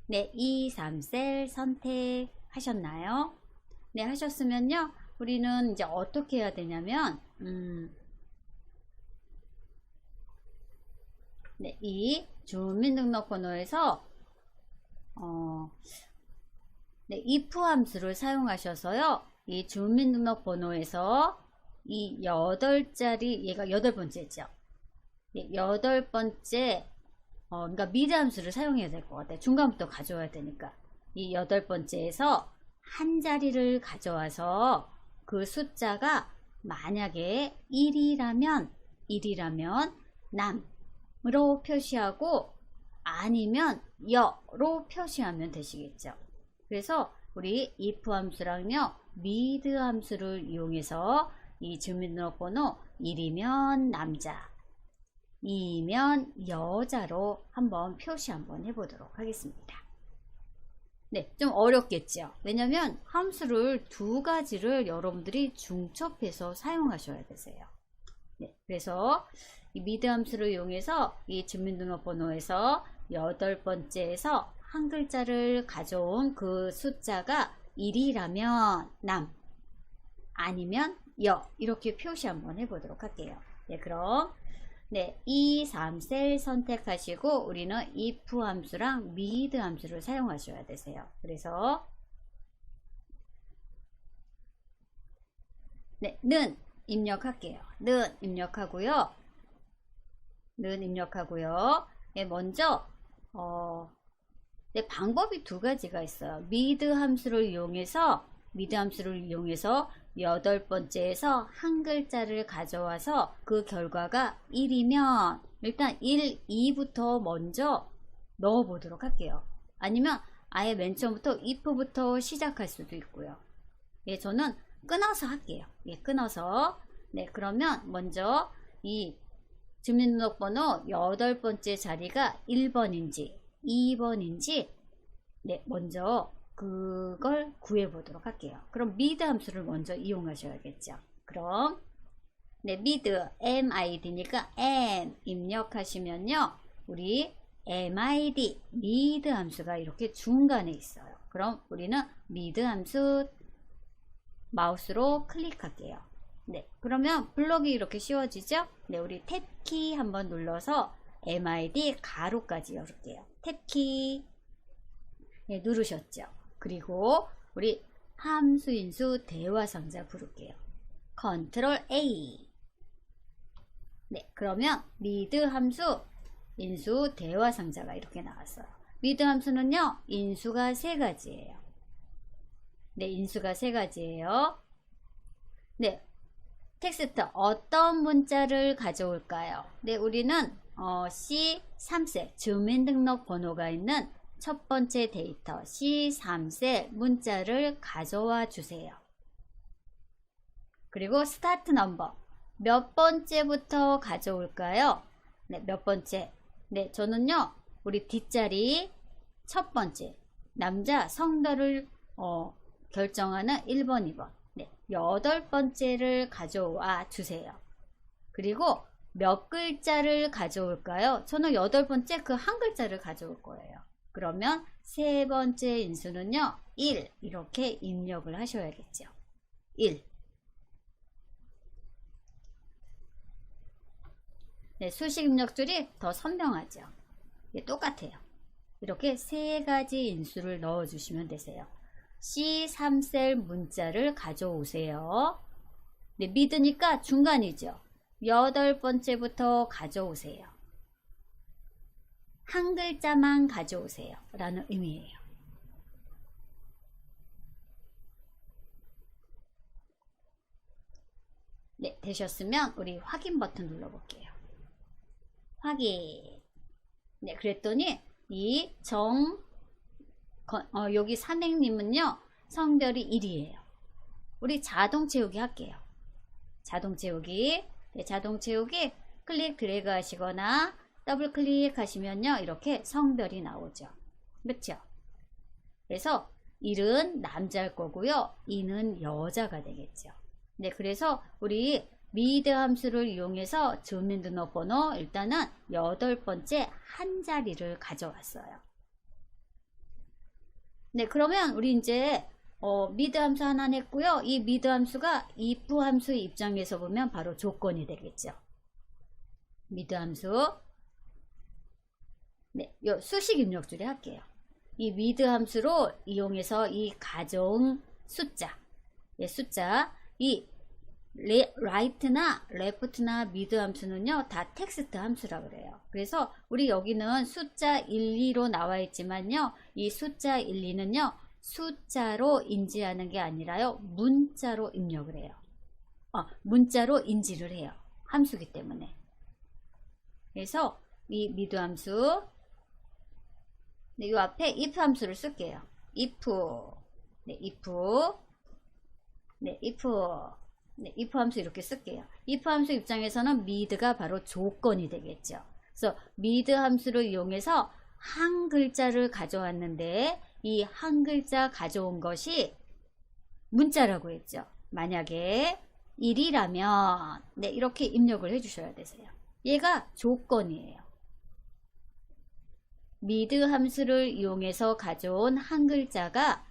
네, 2, 3셀 선택하셨나요? 네, 하셨으면요. 우리는 이제 어떻게 해야 되냐면 네, 이 주민등록번호에서 네, if 함수를 사용하셔서요. 이 주민등록번호에서 이 8자리 얘가 8번째죠. 네, 8번째 그러니까 미드 함수를 사용해야 될 것 같아요. 중간부터 가져와야 되니까. 이 8번째에서 한 자리를 가져와서 그 숫자가 만약에 1이라면 남으로 표시하고 아니면 여로 표시하면 되시겠죠. 그래서 우리 if 함수랑요 mid 함수를 이용해서 이 주민등록번호 1이면 남자, 2면 여자로 한번 표시 한번 해보도록 하겠습니다. 네, 좀 어렵겠죠. 왜냐면 함수를 두 가지를 여러분들이 중첩해서 사용하셔야 되세요. 네, 그래서 이 미드 함수를 이용해서 이 주민등록번호에서 8번째에서 한 글자를 가져온 그 숫자가 1이라면 남, 아니면 여 이렇게 표시 한번 해보도록 할게요. 네, 그럼 네, 2, 3셀 선택하시고 우리는 if 함수랑 mid 함수를 사용하셔야 되세요. 그래서 네, 는 입력할게요. 는 입력하고요. 네, 먼저 네, 방법이 두 가지가 있어요. mid 함수를 이용해서 8번째에서 한 글자를 가져와서 그 결과가 1이면 일단 1, 2부터 먼저 넣어 보도록 할게요. 아니면 아예 맨 처음부터 if부터 시작할 수도 있고요. 예, 저는 끊어서 할게요. 예, 끊어서. 네, 그러면 먼저 이 주민등록번호 8번째 자리가 1번인지 2번인지 네, 먼저 그걸 구해 보도록 할게요. 그럼 mid 함수를 먼저 이용하셔야겠죠. 그럼 네, mid mid니까 m 입력하시면요, 우리 mid mid 함수가 이렇게 중간에 있어요. 그럼 우리는 mid 함수 마우스로 클릭할게요. 네, 그러면 블록이 이렇게 씌워지죠? 네, 우리 탭키 한번 눌러서 mid 가로까지 열을게요. 탭키 네, 누르셨죠? 그리고 우리 함수 인수 대화 상자 부를게요. 컨트롤 A. 네, 그러면 mid 함수 인수 대화 상자가 이렇게 나왔어요. mid 함수는요, 인수가 3가지예요. 네, 인수가 3가지예요. 네, 텍스트 어떤 문자를 가져올까요? 네, 우리는 C3셀 주민등록번호가 있는 첫 번째 데이터 C3셀 문자를 가져와 주세요. 그리고 스타트 넘버 몇 번째부터 가져올까요? 네, 몇 번째. 네, 저는요, 우리 뒷자리 첫 번째 남자 성별을 결정하는 1번, 2번. 네, 8번째를 가져와 주세요. 그리고 몇 글자를 가져올까요? 저는 8번째 그 한 글자를 가져올 거예요. 그러면 3번째 인수는요, 1 이렇게 입력을 하셔야겠죠. 1. 네, 수식 입력줄이 더 선명하죠. 예, 똑같아요. 이렇게 3가지 인수를 넣어 주시면 되세요. C3셀 문자를 가져오세요. 네, 미드니까 중간이죠. 8번째부터 가져오세요. 한 글자만 가져오세요 라는 의미예요. 네, 되셨으면 우리 확인 버튼 눌러볼게요. 확인. 네, 그랬더니 여기 산행님은요, 성별이 1이에요. 우리 자동 채우기 할게요. 자동 채우기. 네, 자동 채우기 클릭 드래그 하시거나 더블 클릭 하시면요, 이렇게 성별이 나오죠. 그렇죠? 그래서 1은 남자일 거고요, 2는 여자가 되겠죠. 네, 그래서 우리 mid 함수를 이용해서 주민등록번호 일단은 8번째 한 자리를 가져왔어요. 네, 그러면 우리 이제 mid 함수 하나 냈고요. 이 mid 함수가 if 함수 입장에서 보면 바로 조건이 되겠죠. mid 함수. 네, 요 수식 입력줄에 할게요. 이 mid 함수로 이용해서 이 가져온 숫자, 예, 숫자, 이 right나 left나 mid 함수는요, 다 텍스트 함수라 그래요. 그래서 우리 여기는 숫자 1, 2로 나와 있지만요, 이 숫자 1, 2는요, 숫자로 인지하는 게 아니라요, 문자로 입력을 해요. 문자로 인지를 해요. 함수기 때문에. 그래서 이 mid 함수, 네, 이 앞에 if 함수를 쓸게요. if, 네, if, 네, if, 네, if 함수 이렇게 쓸게요. if 함수 입장에서는 mid가 바로 조건이 되겠죠. 그래서 mid 함수를 이용해서 한 글자를 가져왔는데, 이 한 글자 가져온 것이 문자라고 했죠. 만약에 1이라면 네, 이렇게 입력을 해 주셔야 되세요. 얘가 조건이에요. mid 함수를 이용해서 가져온 한 글자가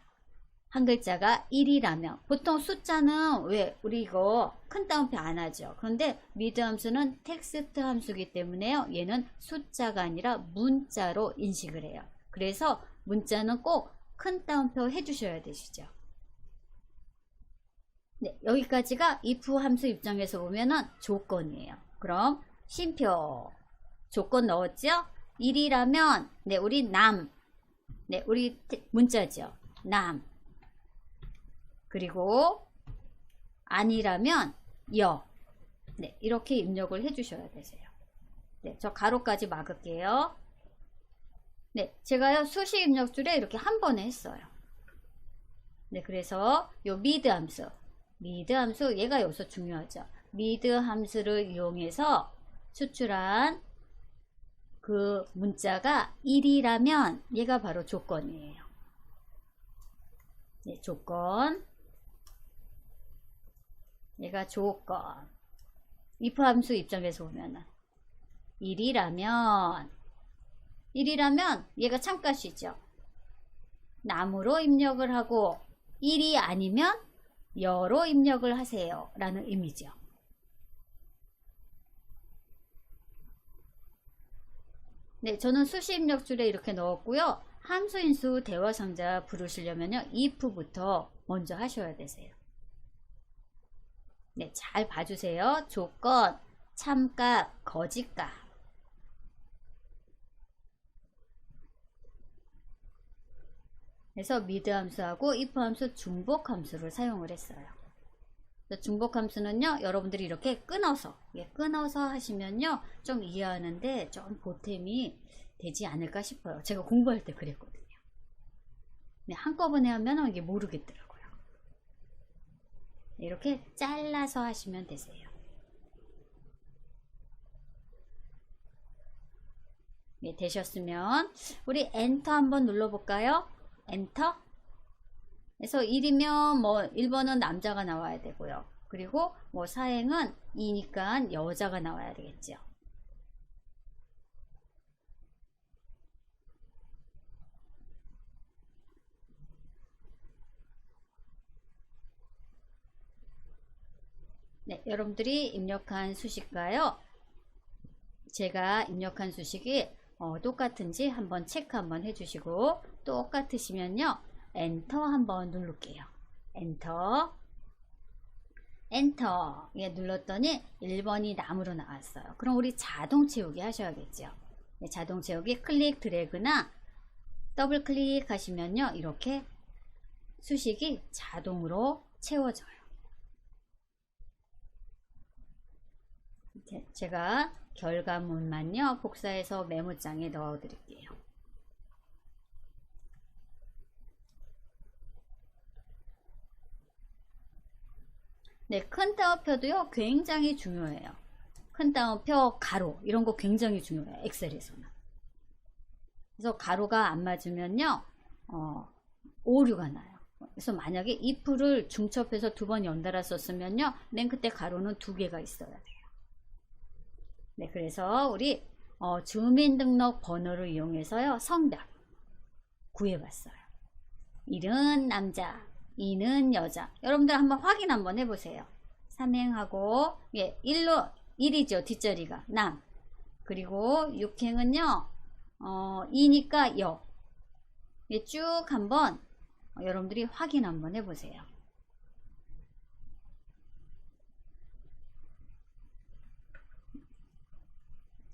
1이라면, 보통 숫자는 왜 우리 이거 큰 따옴표 안 하죠. 그런데 mid 함수는 텍스트 함수이기 때문에요, 얘는 숫자가 아니라 문자로 인식을 해요. 그래서 문자는 꼭 큰 따옴표 해주셔야 되시죠. 네, 여기까지가 if 함수 입장에서 보면은 조건이에요. 그럼 쉼표 조건 넣었죠? 1이라면 네, 우리 남, 네, 우리 문자죠. 남. 그리고 아니라면 여. 네, 이렇게 입력을 해주셔야 되세요. 네, 저 가로까지 막을게요. 네, 제가요, 수식 입력줄에 이렇게 한 번에 했어요. 네, 그래서 요 mid 함수, 얘가 여기서 중요하죠. mid 함수를 이용해서 수출한 그 문자가 1이라면 얘가 바로 조건이에요. 네, 조건. 얘가 조건. if 함수 입장에서 보면은 1이라면 얘가 참값이죠. 남으로 입력을 하고 1이 아니면 여로 입력을 하세요 라는 의미죠. 네, 저는 수시 입력줄에 이렇게 넣었고요. 함수인수 대화상자 부르시려면요, if부터 먼저 하셔야 되세요. 네, 잘 봐주세요. 조건, 참값, 거짓값. 그래서 미드 함수하고 if 함수 중복 함수를 사용을 했어요. 중복 함수는요, 여러분들이 이렇게 끊어서 하시면요, 좀 이해하는데 좀 보탬이 되지 않을까 싶어요. 제가 공부할 때 그랬거든요. 네, 한꺼번에 하면 이게 모르겠더라고요. 이렇게 잘라서 하시면 되세요. 네, 되셨으면 우리 엔터 한번 눌러볼까요? 엔터. 그래서 1이면 뭐 1번은 남자가 나와야 되고요. 그리고 뭐 사행은 2니까 여자가 나와야 되겠죠. 네, 여러분들이 입력한 수식과요, 제가 입력한 수식이 똑같은지 한번 체크 한번 해주시고, 똑같으시면요, 엔터 한번 누를게요. 엔터. 예, 눌렀더니 1번이 남으로 나왔어요. 그럼 우리 자동 채우기 하셔야겠죠. 네, 자동 채우기 클릭 드래그나 더블 클릭 하시면요, 이렇게 수식이 자동으로 채워져요. 제가 결과물만요, 복사해서 메모장에 넣어 드릴게요. 네, 큰 따옴표도요, 굉장히 중요해요. 큰 따옴표, 가로, 이런 거 굉장히 중요해요, 엑셀에서는. 그래서 가로가 안 맞으면요, 오류가 나요. 그래서 만약에 if를 중첩해서 2번 연달아 썼으면요, 맨 그때 가로는 2개가 있어야 돼요. 네, 그래서 우리 주민등록 번호를 이용해서요, 성별 구해봤어요. 1은 남자, 2는 여자. 여러분들 한번 확인 한번 해보세요. 삼행하고, 예, 1이죠, 뒷자리가 남. 그리고 6행은요, 2니까 여. 예, 쭉 한번 여러분들이 확인 한번 해보세요.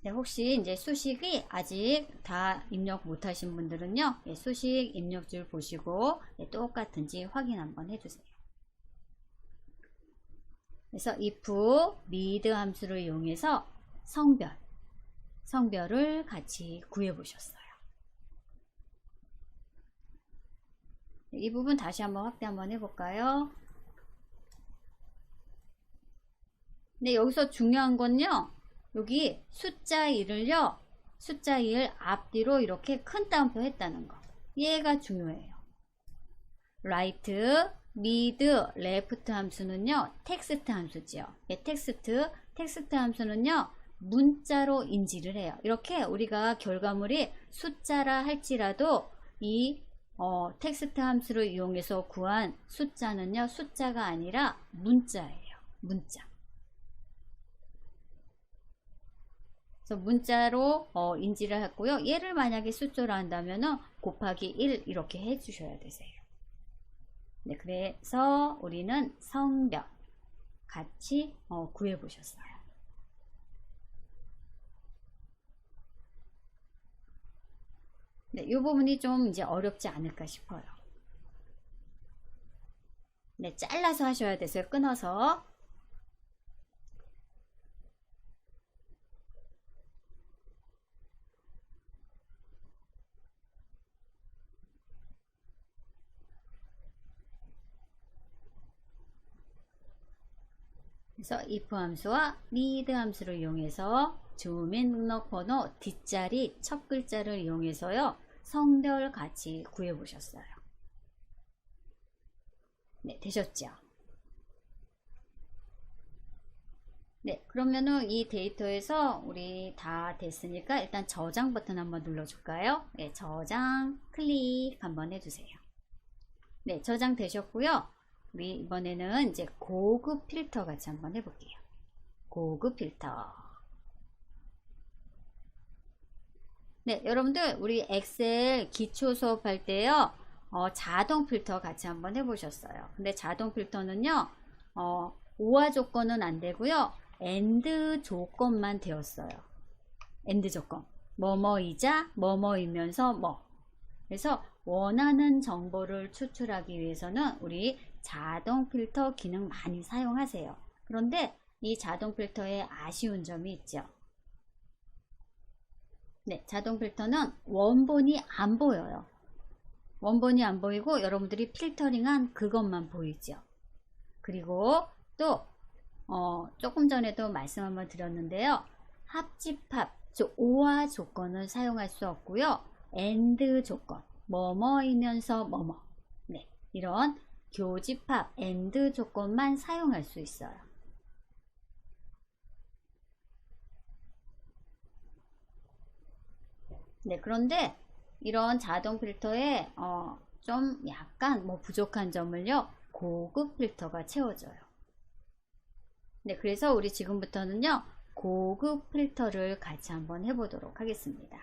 네, 혹시 이제 수식이 아직 다 입력 못하신 분들은요, 예, 수식 입력줄 보시고, 예, 똑같은지 확인 한번 해주세요. 그래서 if mid 함수를 이용해서 성별을 같이 구해 보셨어요. 이 부분 다시 한번 확대 한번 해볼까요? 네, 여기서 중요한 건요, 여기 숫자 1을요, 숫자 1 앞뒤로 이렇게 큰 따옴표 했다는 거, 얘가 중요해요. right, mid, left 함수는요, 텍스트 함수죠. 예, 텍스트 함수는요, 문자로 인지를 해요. 이렇게 우리가 결과물이 숫자라 할지라도 이 텍스트 함수를 이용해서 구한 숫자는요, 숫자가 아니라 문자예요. 문자. 그래서 문자로 인지를 했고요. 얘를 만약에 숫자로 한다면은 곱하기 1 이렇게 해주셔야 되세요. 네, 그래서 우리는 성별 같이 구해 보셨어요. 네, 이 부분이 좀 이제 어렵지 않을까 싶어요. 네, 잘라서 하셔야 되세요. 끊어서. 그래서 if 함수와 mid 함수를 이용해서 주민등록번호 뒷자리 첫 글자를 이용해서요. 성별 같이 구해 보셨어요. 네, 되셨죠? 네, 그러면은 이 데이터에서 우리 다 됐으니까 일단 저장 버튼 한번 눌러줄까요? 네, 저장 클릭 한번 해주세요. 네, 저장 되셨고요. 우리 이번에는 이제 고급 필터 같이 한번 해볼게요. 고급 필터. 네, 여러분들 우리 엑셀 기초 수업할 때요. 자동 필터 같이 한번 해보셨어요. 근데 자동 필터는요. 오화 조건은 안 되고요. 엔드 조건만 되었어요. 엔드 조건. 뭐뭐이자 뭐뭐이면서 뭐. 그래서 원하는 정보를 추출하기 위해서는 우리 자동 필터 기능 많이 사용하세요. 그런데 이 자동 필터에 아쉬운 점이 있죠. 네, 자동 필터는 원본이 안 보여요. 원본이 안 보이고 여러분들이 필터링한 그것만 보이죠. 그리고 또 조금 전에도 말씀 한번 드렸는데요. 합집합, 오화 조건을 사용할 수 없고요. 엔드 조건, 뭐뭐이면서 뭐뭐. 네, 이런 교집합, 엔드 조건만 사용할 수 있어요. 네, 그런데 이런 자동 필터에 좀 약간 부족한 점을요. 고급 필터가 채워줘요. 네, 그래서 우리 지금부터는요. 고급 필터를 같이 한번 해보도록 하겠습니다.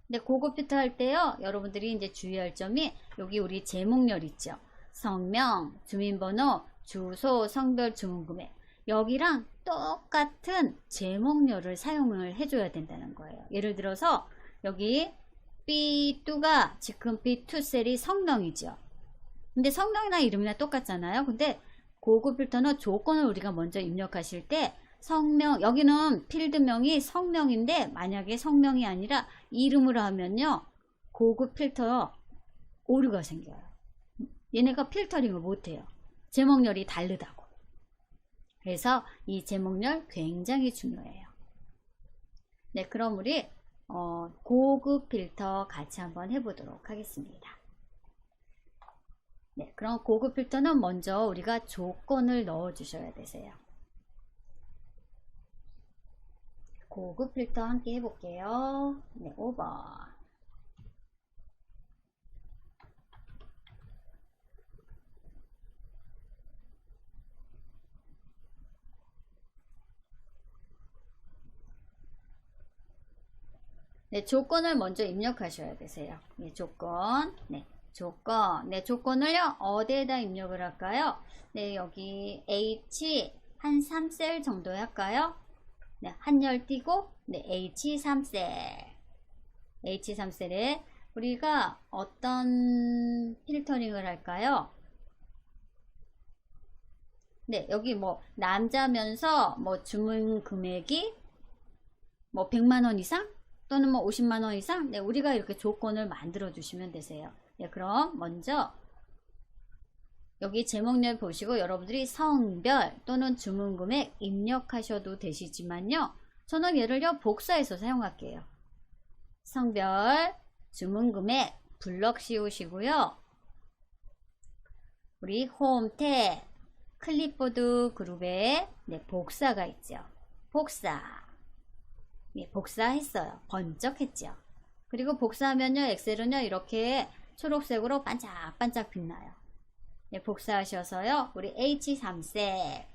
네, 고급 필터 할 때요. 여러분들이 이제 주의할 점이 여기 우리 제목열 있죠. 성명, 주민번호, 주소, 성별, 주문금액. 여기랑 똑같은 제목열을 사용을 해줘야 된다는 거예요. 예를 들어서 여기 B2가 지금 B2 셀이 성명이죠. 근데 성명이랑 이름이랑 똑같잖아요. 근데 고급 필터는 조건을 우리가 먼저 입력하실 때 성명, 여기는 필드명이 성명인데 만약에 성명이 아니라 이름으로 하면요. 고급 필터 오류가 생겨요. 얘네가 필터링을 못해요. 제목열이 다르다고. 그래서 이 제목열 굉장히 중요해요. 네, 그럼 우리 고급 필터 같이 한번 해보도록 하겠습니다. 네, 그럼 고급 필터는 먼저 우리가 조건을 넣어 주셔야 되세요. 고급 필터 함께 해볼게요. 네, 5번. 네, 조건을 먼저 입력하셔야 되세요. 네, 조건. 네, 조건. 네, 조건을요, 어디에다 입력을 할까요? 네, 여기 H 한 3셀 정도에 할까요? 네, 한열 띄고, 네, H3셀. H3셀에 우리가 어떤 필터링을 할까요? 네, 여기 남자면서 주문 금액이 100만원 이상? 또는 50만원 이상? 네, 우리가 이렇게 조건을 만들어 주시면 되세요. 네, 그럼 먼저 여기 제목열 보시고 여러분들이 성별 또는 주문금액 입력하셔도 되시지만요. 저는 얘를요 복사해서 사용할게요. 성별, 주문금액 블럭 씌우시고요. 우리 홈 탭 클립보드 그룹에 복사가 있죠. 복사. 예, 복사했어요. 번쩍했죠. 그리고 복사하면요 엑셀은요 이렇게 초록색으로 반짝반짝 빛나요. 네, 복사하셔서요 우리 H3셀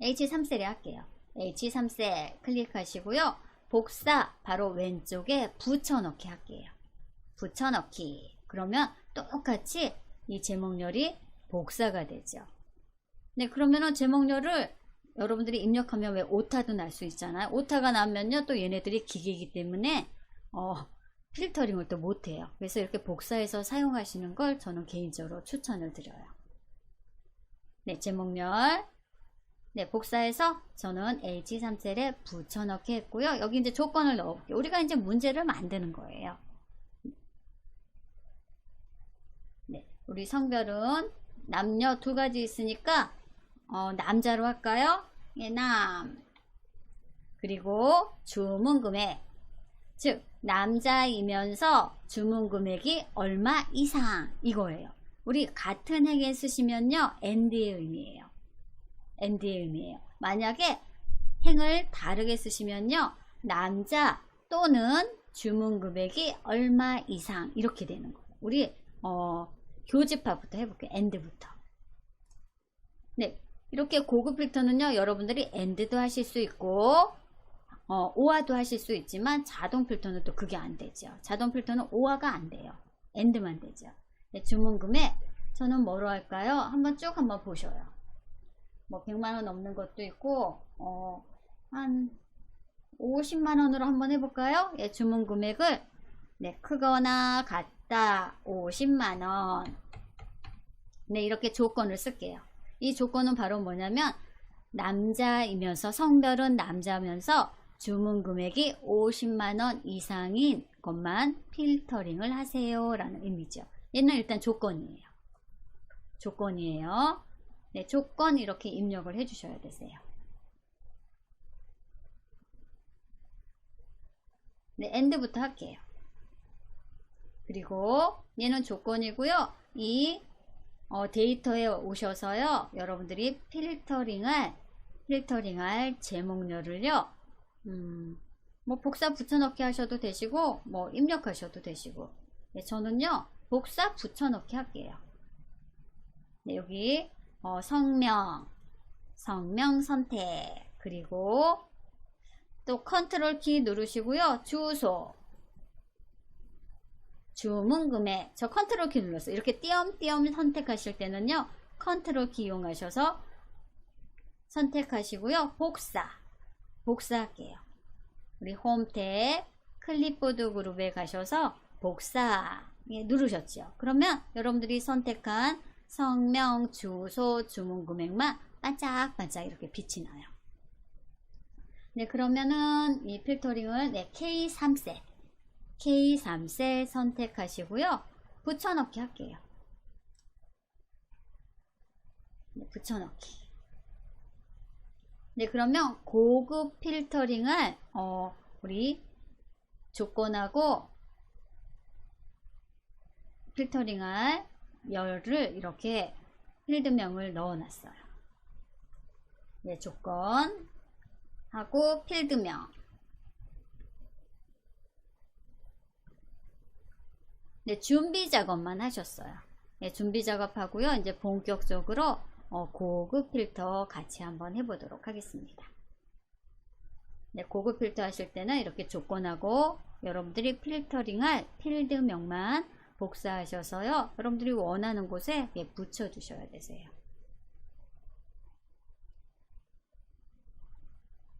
H3셀에 할게요. H3셀 클릭하시고요. 복사 바로 왼쪽에 붙여넣기 할게요. 붙여넣기. 그러면 똑같이 이 제목열이 복사가 되죠. 네, 그러면은 제목열을 여러분들이 입력하면 왜 오타도 날 수 있잖아요. 오타가 나면요 또 얘네들이 기계이기 때문에 필터링을 또 못해요. 그래서 이렇게 복사해서 사용하시는 걸 저는 개인적으로 추천을 드려요. 네, 제목열. 네, 복사해서 저는 H3셀에 붙여넣기 했고요. 여기 이제 조건을 넣어볼게요. 우리가 이제 문제를 만드는 거예요. 네, 우리 성별은 남녀 두 가지 있으니까 남자로 할까요? 예, 남. 그리고 주문 금액. 즉, 남자이면서 주문 금액이 얼마 이상 이거예요. 우리 같은 행에 쓰시면요, and의 의미예요. and의 의미예요. 만약에 행을 다르게 쓰시면요, 남자 또는 주문 금액이 얼마 이상 이렇게 되는 거예요. 우리 교집합부터 해볼게요. and부터. 네, 이렇게 고급 필터는요, 여러분들이 and도 하실 수 있고 오화도 하실 수 있지만 자동 필터는 또 그게 안 되죠. 자동 필터는 오화가 안 돼요. and만 되죠. 네, 주문 금액 저는 뭐로 할까요? 한번 쭉 한번 보셔요. 뭐 100만원 넘는 것도 있고 한 50만원으로 한번 해볼까요? 예, 주문 금액을 네, 크거나 같다 50만원. 네, 이렇게 조건을 쓸게요. 이 조건은 바로 뭐냐면 남자이면서 성별은 남자면서 주문 금액이 50만원 이상인 것만 필터링을 하세요 라는 의미죠. 얘는 일단 조건이에요. 조건이에요. 네, 조건 이렇게 입력을 해 주셔야 되세요. 네, and부터 할게요. 그리고 얘는 조건이고요. 이 데이터에 오셔서요, 여러분들이 필터링할 제목열을요, 뭐 복사 붙여넣기 하셔도 되시고 뭐 입력하셔도 되시고, 네, 저는요 복사 붙여넣기 할게요. 네, 여기 성명 선택, 그리고 또 컨트롤 키 누르시고요, 주소, 주문 금액. 저 컨트롤 키 눌렀어요. 이렇게 띄엄띄엄 선택하실 때는요, 컨트롤 키 이용하셔서 선택하시고요, 복사할게요. 우리 홈 탭 클립보드 그룹에 가셔서 복사 누르셨죠. 그러면 여러분들이 선택한 성명, 주소, 주문 금액만 반짝반짝 이렇게 빛이 나요. 네, 그러면은 이 필터링을 네, K3셀 선택하시고요, 붙여넣기 할게요. 네, 붙여넣기. 네, 그러면 고급 필터링을 우리 조건하고 필터링할 열을 이렇게 필드명을 넣어놨어요. 네, 조건하고 필드명. 네, 준비 작업만 하셨어요. 네, 준비 작업하고요. 이제 본격적으로 고급 필터 같이 한번 해보도록 하겠습니다. 네, 고급 필터 하실 때는 이렇게 조건하고 여러분들이 필터링할 필드명만 복사하셔서요, 여러분들이 원하는 곳에 붙여 주셔야 되세요.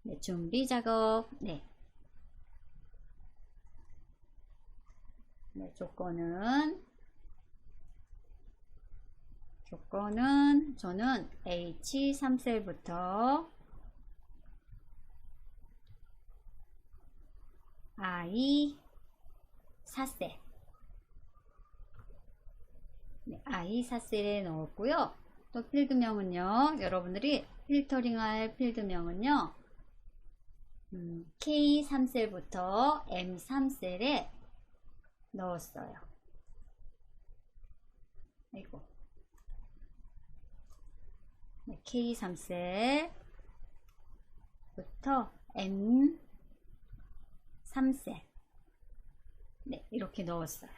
네, 준비 작업. 네, 조건은 저는 H3셀부터 I4셀, 네, I4셀에 넣었고요. 또 필드명은요, 여러분들이 필터링할 필드명은요, K3셀부터 M3셀에 넣었어요. 아이고. 네, K3셀부터 M3셀. 네, 이렇게 넣었어요.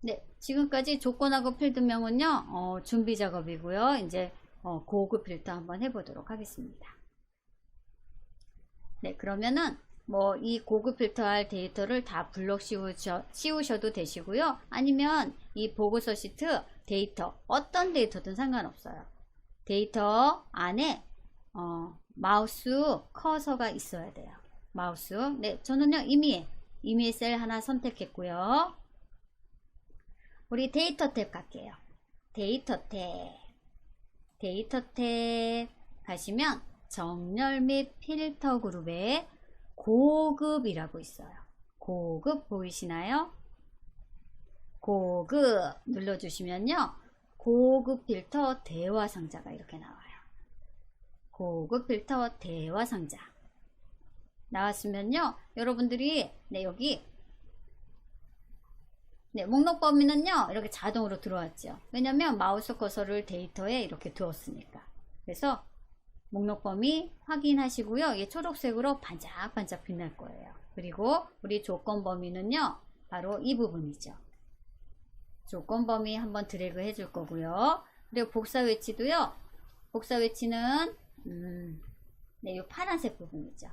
네, 지금까지 조건하고 필드명은요, 준비 작업이고요. 이제 고급 필터 한번 해보도록 하겠습니다. 네, 그러면은 뭐 이 고급 필터할 데이터를 다 블럭 씌우셔도 되시고요. 아니면 이 보고서 시트 데이터, 어떤 데이터든 상관없어요. 데이터 안에 마우스 커서가 있어야 돼요. 마우스. 네, 저는요 이미 셀 하나 선택했고요. 우리 데이터 탭 갈게요. 데이터 탭 가시면 정렬 및 필터 그룹에 고급이라고 있어요. 고급 보이시나요? 고급 눌러주시면요. 고급 필터 대화 상자가 이렇게 나와요. 고급 필터 대화 상자 나왔으면요. 여러분들이 여기 목록 범위는요. 이렇게 자동으로 들어왔죠. 왜냐면 마우스 커서를 데이터에 이렇게 두었으니까. 그래서 목록 범위 확인하시고요. 이게 초록색으로 반짝반짝 빛날 거예요. 그리고 우리 조건 범위는요. 바로 이 부분이죠. 조건 범위 한번 드래그 해줄 거고요. 그리고 복사 위치도요. 복사 위치는 이 파란색 부분이죠.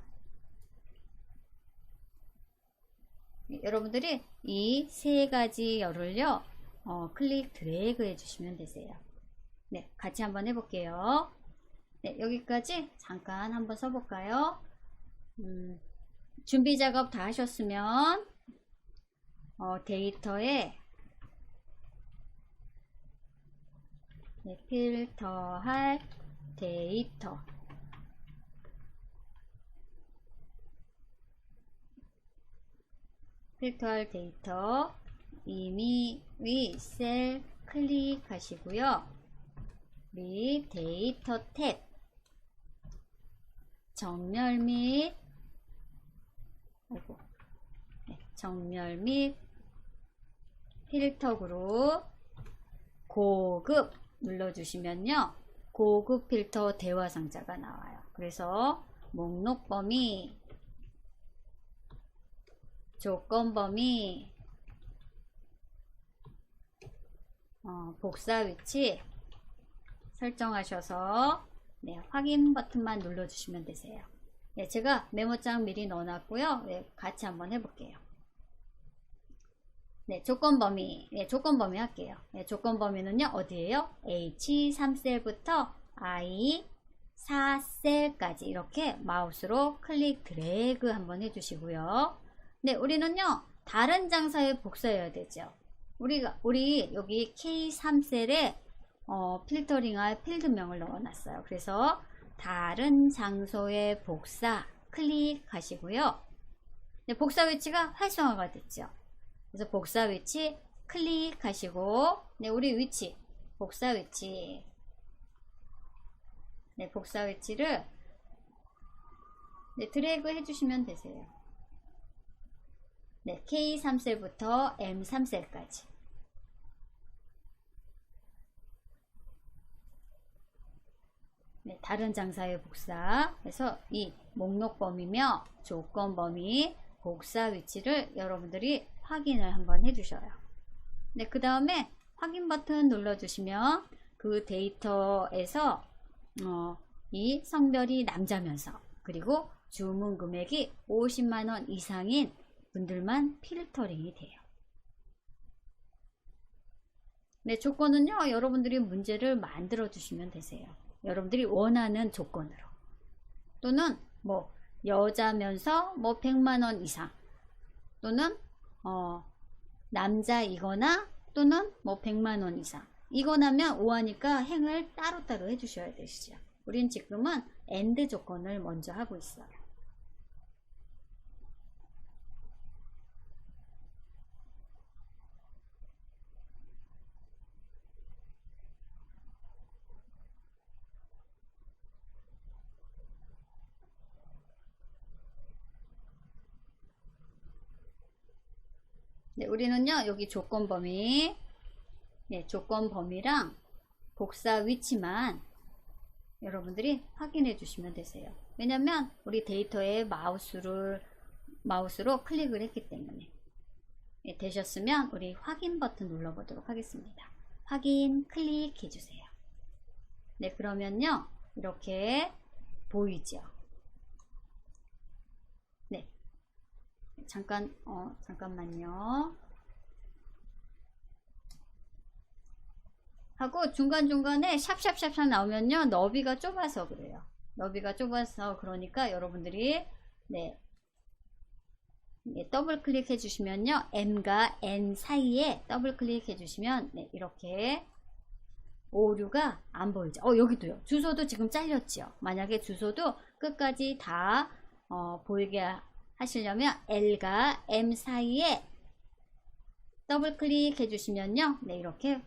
여러분들이 이 세 가지 열을요. 클릭 드래그 해주시면 되세요. 네, 같이 한번 해볼게요. 네, 여기까지 잠깐 한번 써볼까요? 준비 작업 다 하셨으면 데이터에 필터할 데이터 필터할 데이터 이미 위 셀 클릭하시고요. 우리 데이터 탭 정렬 및 정렬 및 필터 그룹 고급 눌러주시면요. 고급 필터 대화 상자가 나와요. 그래서 목록 범위, 조건 범위, 복사 위치 설정하셔서 확인 버튼만 눌러주시면 되세요. 제가 메모장 미리 넣어놨고요. 같이 한번 해볼게요. 조건 범위, 조건 범위 할게요. 조건 범위는요, 어디에요? H3셀부터 I4셀까지 이렇게 마우스로 클릭 드래그 한번 해주시고요. 우리는요, 다른 장사에 복사해야 되죠. 우리 여기 K3셀에 필터링할 필드명을 넣어놨어요. 그래서 다른 장소에 복사 클릭하시고요. 복사 위치가 활성화가 됐죠. 그래서 복사 위치 클릭하시고 우리 위치 복사 위치 복사 위치를 드래그 해주시면 되세요. K3셀부터 M3셀까지 다른 장사의 복사. 그래서 이 목록 범위며 조건 범위 복사 위치를 여러분들이 확인을 한번 해주셔요. 그 다음에 확인 버튼 눌러주시면 그 데이터에서 이 성별이 남자면서 그리고 주문 금액이 50만원 이상인 분들만 필터링이 돼요. 조건은요, 여러분들이 문제를 만들어 주시면 되세요. 여러분들이 원하는 조건으로. 또는 여자면서 100만원 이상 또는 남자이거나 또는 100만원 이상 이거나면 오하니까 행을 따로따로 해주셔야 되시죠. 우린 지금은 AND 조건을 먼저 하고 있어요. 우리는요, 여기 조건 범위, 조건 범위랑 복사 위치만 여러분들이 확인해 주시면 되세요. 왜냐면 우리 데이터에 마우스로 클릭을 했기 때문에. 되셨으면 우리 확인 버튼 눌러 보도록 하겠습니다. 확인 클릭해 주세요. 그러면요, 이렇게 보이죠. 잠깐만요. 하고 중간중간에 샵샵샵샵 나오면요, 너비가 좁아서 그래요. 너비가 좁아서 그러니까 여러분들이 더블 클릭해 주시면요, M과 N 사이에 더블 클릭해 주시면 이렇게 오류가 안 보이죠. 여기도요. 주소도 지금 잘렸죠. 만약에 주소도 끝까지 다 보이게 하시려면 L과 M 사이에 더블 클릭해 주시면요. 네, 이렇게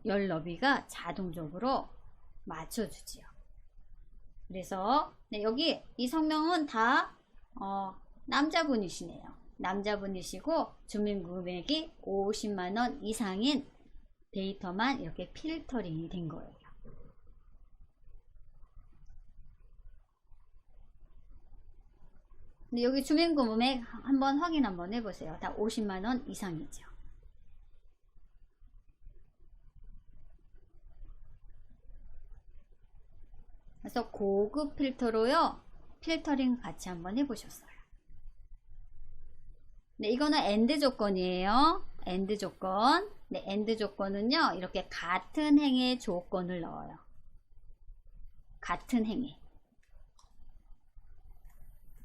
열 너비가 자동적으로 맞춰주지요. 그래서 네, 여기 이 성명은 다 남자분이시네요. 남자분이시고 주민금액이 50만원 이상인 데이터만 이렇게 필터링이 된 거예요. 근데 여기 주민금액 한번 확인 한번 해보세요. 다 50만원 이상이죠. 그래서 고급 필터로요, 필터링 같이 한번 해보셨어요. 네, 이거는 엔드 조건이에요. 엔드 조건. 네, 엔드 조건은요, 이렇게 같은 행의 조건을 넣어요. 같은 행의.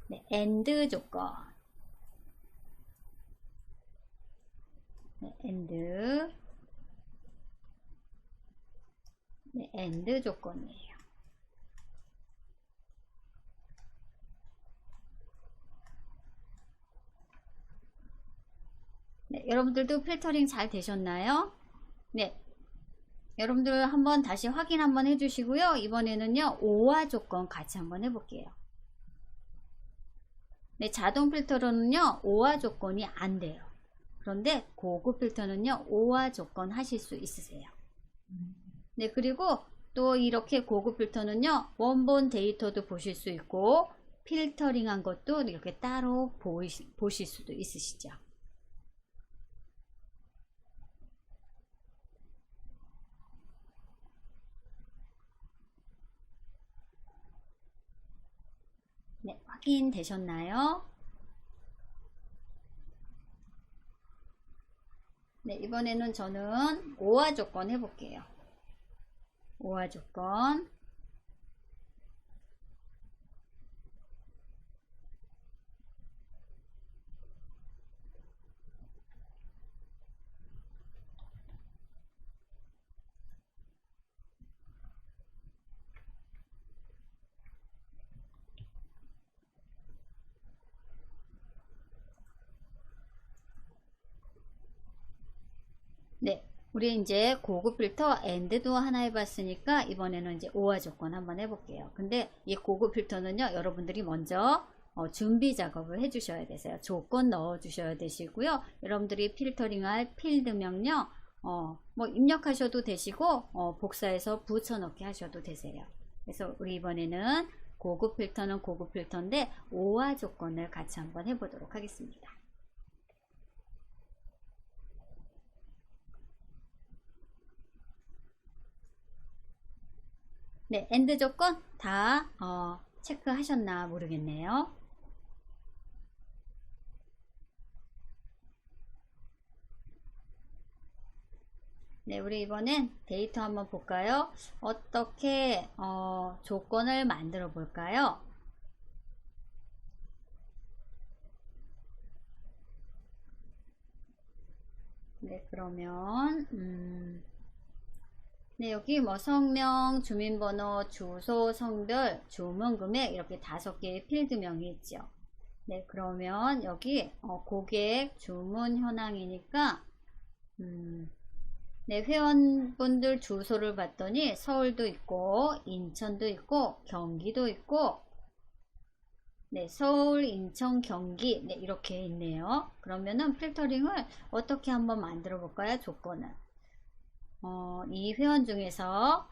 네, 엔드 조건. 네, 엔드. 네, 엔드 조건이에요. 네, 여러분들도 필터링 잘 되셨나요? 네, 여러분들 한번 다시 확인 한번 해주시고요. 이번에는요, 오화 조건 같이 한번 해볼게요. 네, 자동 필터로는요, 오화 조건이 안 돼요. 그런데 고급 필터는요, 오화 조건 하실 수 있으세요. 네, 그리고 또 이렇게 고급 필터는요, 원본 데이터도 보실 수 있고, 필터링한 것도 이렇게 따로 보실 수도 있으시죠. 네, 확인되셨나요? 네, 이번에는 저는 오화 조건 해볼게요. 오화 조건. 네, 우리 이제 고급 필터 엔드도 하나 해봤으니까 이번에는 이제 오화 조건 한번 해볼게요. 근데 이 고급 필터는요, 여러분들이 먼저 준비 작업을 해주셔야 되세요. 조건 넣어주셔야 되시고요. 여러분들이 필터링할 필드명요, 뭐 입력하셔도 되시고 복사해서 붙여넣기 하셔도 되세요. 그래서 우리 이번에는 고급 필터는 고급 필터인데 오화 조건을 같이 한번 해보도록 하겠습니다. 네, 엔드 조건 다 체크하셨나 모르겠네요. 네, 우리 이번엔 데이터 한번 볼까요? 어떻게 조건을 만들어 볼까요? 네, 그러면 네, 여기 뭐 성명, 주민번호, 주소, 성별, 주문금액 이렇게 5개의 필드명이 있죠. 네, 그러면 여기 고객 주문 현황이니까 네, 회원분들 주소를 봤더니 서울도 있고 인천도 있고 경기도 있고 네, 서울, 인천, 경기 네, 이렇게 있네요. 그러면은 필터링을 어떻게 한번 만들어 볼까요? 조건을 이 회원 중에서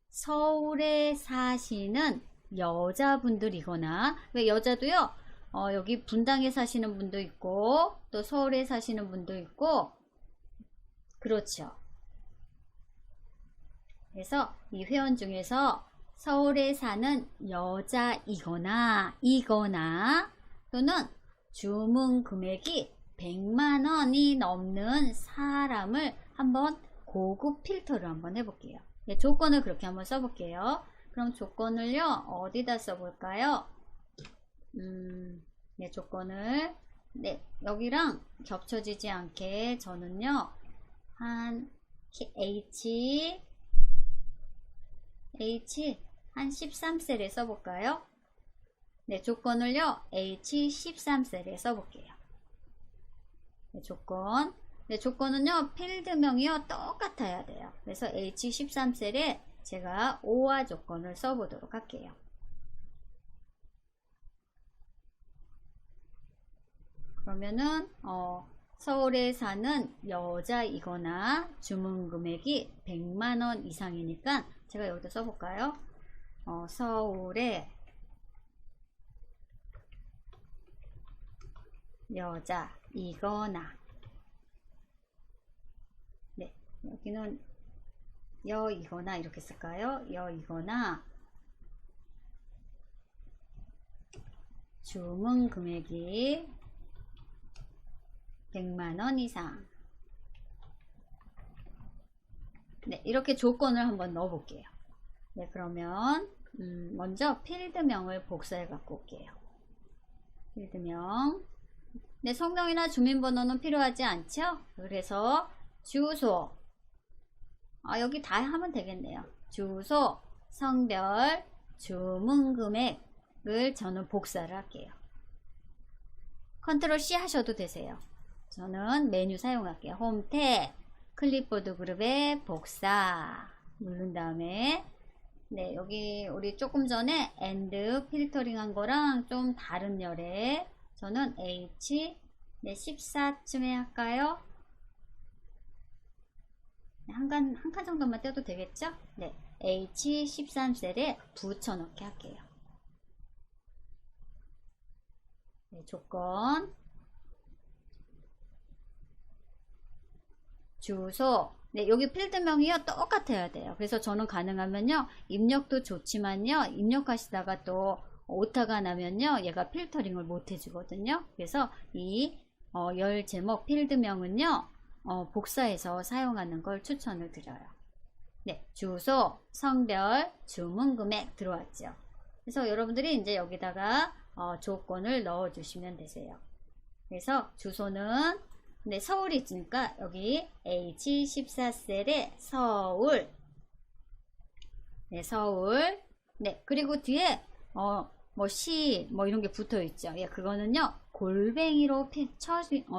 서울에 사시는 여자분들이거나 왜 여자도요 여기 분당에 사시는 분도 있고 또 서울에 사시는 분도 있고 그렇죠. 그래서 이 회원 중에서 서울에 사는 여자이거나 또는 주문 금액이 100만원이 넘는 사람을 한번 고급 필터를 한번 해볼게요. 네, 조건을 그렇게 한번 써볼게요. 그럼 조건을요 어디다 써볼까요? 네, 조건을 네, 여기랑 겹쳐지지 않게 저는요 한 H 한 13셀에 써볼까요? 네, 조건을요 H13셀에 써볼게요. 네, 조건. 네, 조건은요, 필드명이요, 똑같아야 돼요. 그래서 H13셀에 제가 오화 조건을 써보도록 할게요. 그러면은, 서울에 사는 여자이거나 주문 금액이 100만원 이상이니까 제가 여기다 써볼까요? 서울에 여자이거나, 네, 여기는 여이거나 이렇게 쓸까요? 여이거나 주문 금액이 100만원 이상. 네, 이렇게 조건을 한번 넣어 볼게요. 네, 그러면 먼저 필드명을 복사해 갖고 올게요. 필드명. 네, 성명이나 주민번호는 필요하지 않죠? 그래서 주소, 여기 다 하면 되겠네요. 주소, 성별, 주문금액을 저는 복사를 할게요. 컨트롤 C 하셔도 되세요. 저는 메뉴 사용할게요. 홈 탭, 클립보드 그룹에 복사 누른 다음에, 네, 여기 우리 조금 전에 엔드 필터링 한 거랑 좀 다른 열에 저는 H, 네, 14쯤에 할까요? 한 칸 정도만 떼도 되겠죠? 네, H13셀에 붙여넣기 할게요. 네, 조건, 주소, 네, 여기 필드명이요 똑같아야 돼요. 그래서 저는 가능하면요 입력도 좋지만요, 입력하시다가 또 오타가 나면요 얘가 필터링을 못 해주거든요. 그래서 이 열 제목 필드명은요 복사해서 사용하는 걸 추천을 드려요. 네, 주소, 성별, 주문금액 들어왔죠. 그래서 여러분들이 이제 여기다가 조건을 넣어 주시면 되세요. 그래서 주소는, 네, 서울이 있으니까 여기 H14셀에 서울, 네, 서울. 네, 그리고 뒤에 뭐 시 뭐 이런 게 붙어 있죠. 예, 그거는요 골뱅이로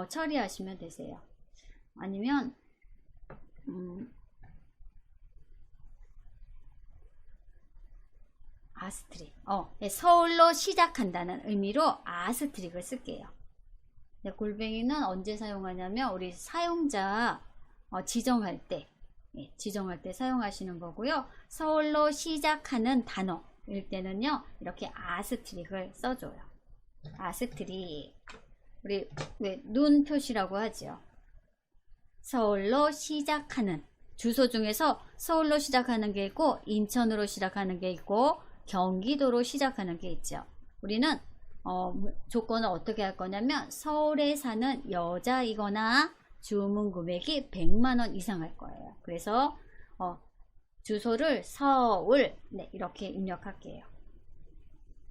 처리하시면 되세요. 아니면 아스트릭, 네, 서울로 시작한다는 의미로 아스트릭을 쓸게요. 네, 골뱅이는 언제 사용하냐면 우리 사용자 지정할 때, 예, 지정할 때 사용하시는 거고요. 서울로 시작하는 단어일 때는요 이렇게 아스트릭을 써줘요. 아스트릭, 우리 왜 눈 표시라고 하죠. 서울로 시작하는, 주소 중에서 서울로 시작하는 게 있고 인천으로 시작하는 게 있고 경기도로 시작하는 게 있죠. 우리는 조건을 어떻게 할 거냐면 서울에 사는 여자이거나 주문 금액이 100만원 이상 할 거예요. 그래서 주소를 서울, 네, 이렇게 입력할게요.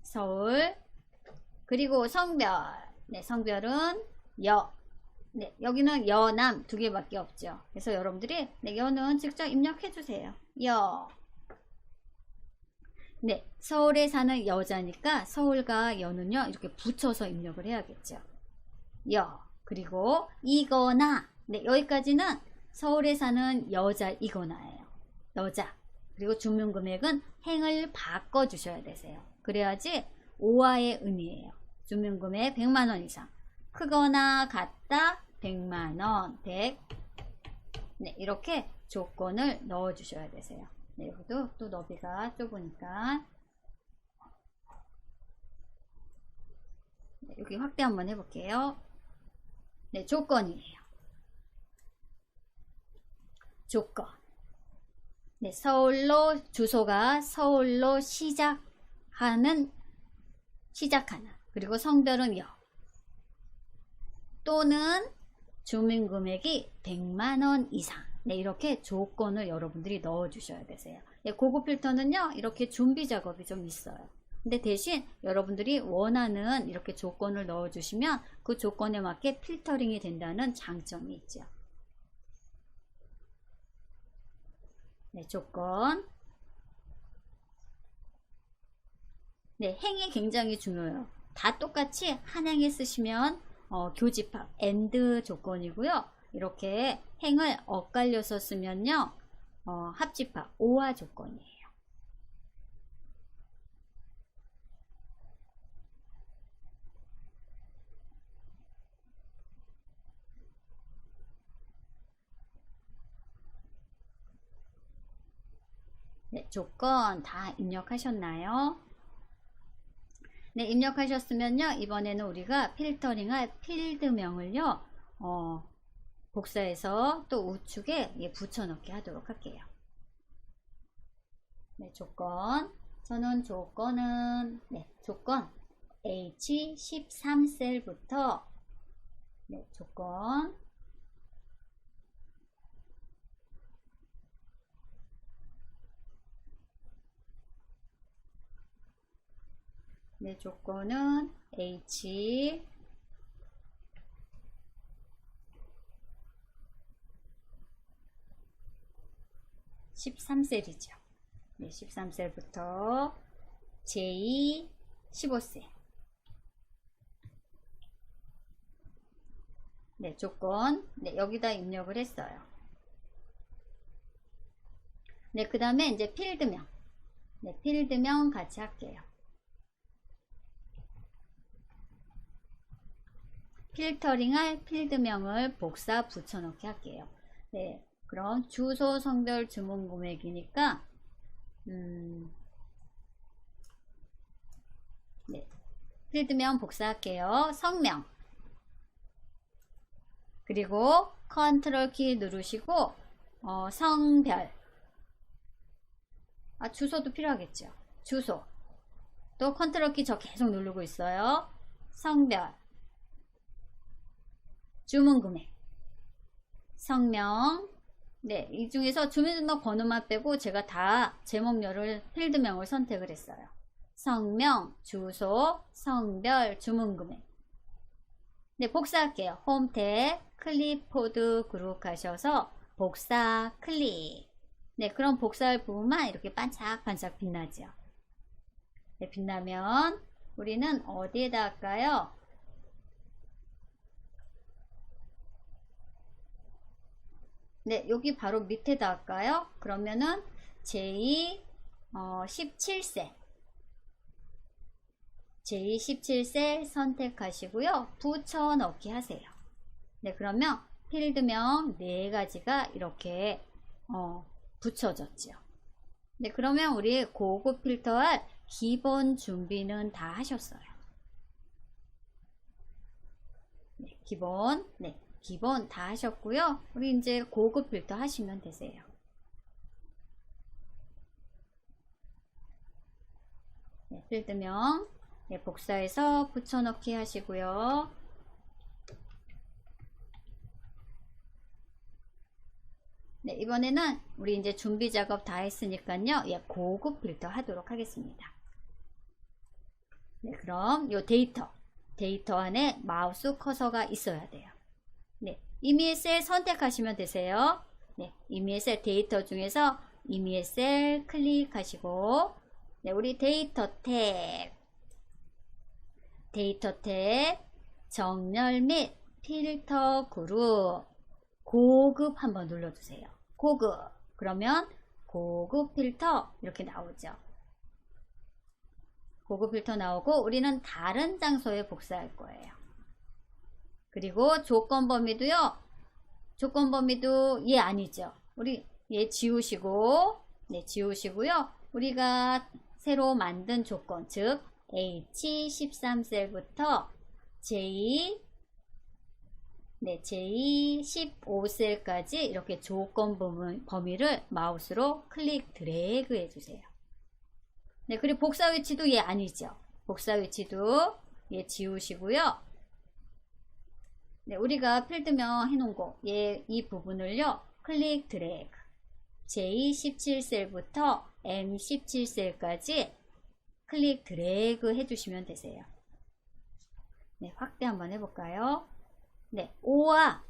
서울. 그리고 성별, 네, 성별은 여, 네, 여기는 여남 두 개밖에 없죠. 그래서 여러분들이, 네, 여는 직접 입력해 주세요. 여. 네, 서울에 사는 여자니까 서울과 여는요 이렇게 붙여서 입력을 해야겠죠. 여. 그리고 이거나, 네, 여기까지는 서울에 사는 여자이거나예요. 여자. 그리고 주문금액은 행을 바꿔 주셔야 되세요. 그래야지 오화의 의미예요. 주문금액 100만원 이상, 크거나 같다 100만원, 100. 네, 이렇게 조건을 넣어 주셔야 되세요. 네, 여기도 또 너비가 좁으니까, 네, 여기 확대 한번 해볼게요. 네, 조건이에요. 조건. 네, 서울로, 주소가 서울로 시작하는, 그리고 성별은 여, 또는 주민금액이 100만원 이상. 네, 이렇게 조건을 여러분들이 넣어 주셔야 되세요. 예, 고급 필터는요 이렇게 준비 작업이 좀 있어요. 근데 대신 여러분들이 원하는 이렇게 조건을 넣어 주시면 그 조건에 맞게 필터링이 된다는 장점이 있죠. 네, 조건. 네, 행이 굉장히 중요해요. 다 똑같이 한 행에 쓰시면 교집합 AND 조건이고요. 이렇게 행을 엇갈려서 쓰면요, 합집합 OR 조건이에요. 네, 조건 다 입력하셨나요? 네, 입력하셨으면요, 이번에는 우리가 필터링할 필드명을요, 복사해서 또 우측에 붙여넣기 하도록 할게요. 네, 조건. 저는 조건은, 네, 조건 H13셀부터, 네, 조건. 네, 조건은 H 13셀이죠. 네, 13셀부터 J 15셀. 네, 조건. 네, 여기다 입력을 했어요. 네, 그 다음에 이제 필드명. 네, 필드명 같이 할게요. 필터링할 필드명을 복사 붙여넣기 할게요. 네, 그럼 주소, 성별, 주문 금액이니까 네, 필드명 복사할게요. 성명, 그리고 컨트롤 키 누르시고 성별, 주소도 필요하겠죠. 주소, 또 컨트롤 키 저 계속 누르고 있어요. 성별, 주문 금액, 성명. 네, 이 중에서 주민등록 번호만 빼고 제가 다 제목료를 필드명을 선택을 했어요. 성명, 주소, 성별, 주문 금액. 네, 복사할게요. 홈 탭, 클립보드 그룹 가셔서 복사 클릭. 네, 그럼 복사할 부분만 이렇게 반짝반짝 빛나죠. 네, 빛나면 우리는 어디에다 할까요? 네, 여기 바로 밑에다 할까요? 그러면은 J 17셀 J17셀 선택하시고요. 붙여넣기 하세요. 네, 그러면 필드명 4가지가 이렇게 붙여졌죠. 네, 그러면 우리 고급 필터할 기본 준비는 다 하셨어요. 네, 기본 다 하셨고요. 우리 이제 고급 필터 하시면 되세요. 네, 필드명 네, 복사해서 붙여넣기 하시고요. 네, 이번에는 우리 이제 준비 작업 다 했으니까요. 예, 고급 필터 하도록 하겠습니다. 네, 그럼 요 데이터 안에 마우스 커서가 있어야 돼요. 네, 이미지 셀 선택하시면 되세요. 네, 이미지 셀 데이터 중에서 이미지 셀 클릭하시고, 네, 우리 데이터 탭, 정렬 및 필터 그룹, 고급 한번 눌러주세요. 고급. 그러면 고급 필터 이렇게 나오죠. 고급 필터 나오고 우리는 다른 장소에 복사할 거예요. 그리고 조건 범위도요. 조건 범위도 얘 아니죠. 우리 얘 지우시고, 네, 지우시고요. 우리가 새로 만든 조건, 즉 H13셀부터 J15셀까지 이렇게 조건 범위를 마우스로 클릭 드래그 해주세요. 네, 그리고 복사 위치도 얘 아니죠. 복사 위치도 얘 지우시고요. 네, 우리가 필드명 해놓은 거, 이 부분을요, 클릭 드래그. J17셀부터 M17셀까지 클릭 드래그 해주시면 되세요. 네, 확대 한번 해볼까요? 네, 오와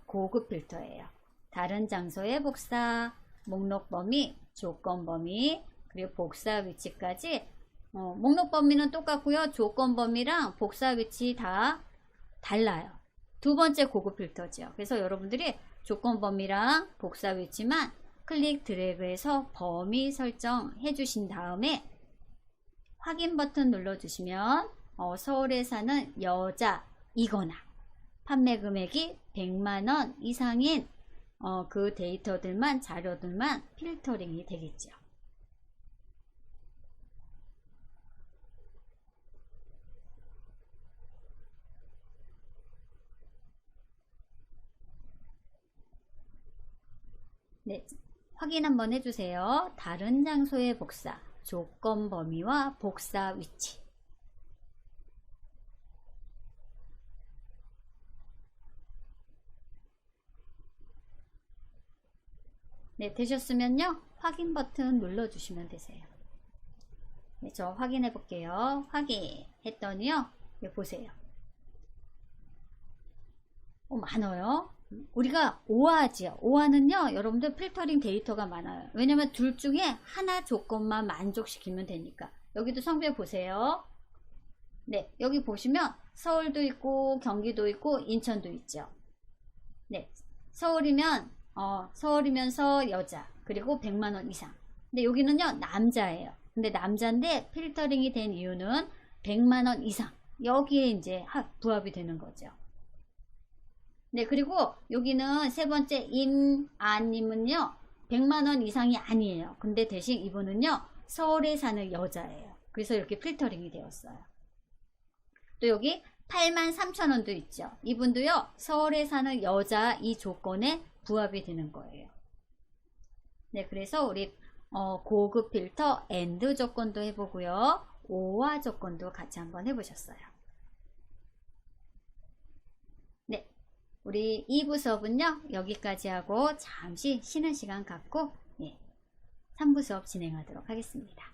고급 필터예요. 다른 장소의 복사, 목록 범위, 조건 범위, 그리고 복사 위치까지 목록 범위는 똑같고요. 조건 범위랑 복사 위치 다 달라요. 두 번째 고급 필터죠. 그래서 여러분들이 조건 범위랑 복사 위치만 클릭 드래그해서 범위 설정해 주신 다음에 확인 버튼 눌러주시면 서울에 사는 여자이거나 판매 금액이 100만원 이상인 그 데이터들만, 자료들만 필터링이 되겠죠. 네, 확인 한번 해주세요. 다른 장소의 복사, 조건 범위와 복사 위치. 네, 되셨으면요. 확인 버튼 눌러주시면 되세요. 네, 저 확인해 볼게요. 확인했더니요. 네, 보세요. 많아요. 우리가 오화지요. 오화는요, 여러분들 필터링 데이터가 많아요. 왜냐면 둘 중에 하나 조건만 만족시키면 되니까. 여기도 성별 보세요. 네, 여기 보시면 서울도 있고 경기도 있고 인천도 있죠. 네, 서울이면서 여자, 그리고 100만원 이상. 근데 여기는요, 남자예요. 근데 남자인데 필터링이 된 이유는 100만원 이상. 여기에 이제 부합이 되는 거죠. 네, 그리고 여기는 세 번째 임아님은요, 100만원 이상이 아니에요. 근데 대신 이분은요, 서울에 사는 여자예요. 그래서 이렇게 필터링이 되었어요. 또 여기 83,000원도 있죠. 이분도요, 서울에 사는 여자 이 조건에 부합이 되는 거예요. 네, 그래서 우리 고급 필터 AND 조건도 해보고요, 오화 조건도 같이 한번 해보셨어요. 네, 우리 2부 수업은요, 여기까지 하고 잠시 쉬는 시간 갖고 3부 수업 진행하도록 하겠습니다.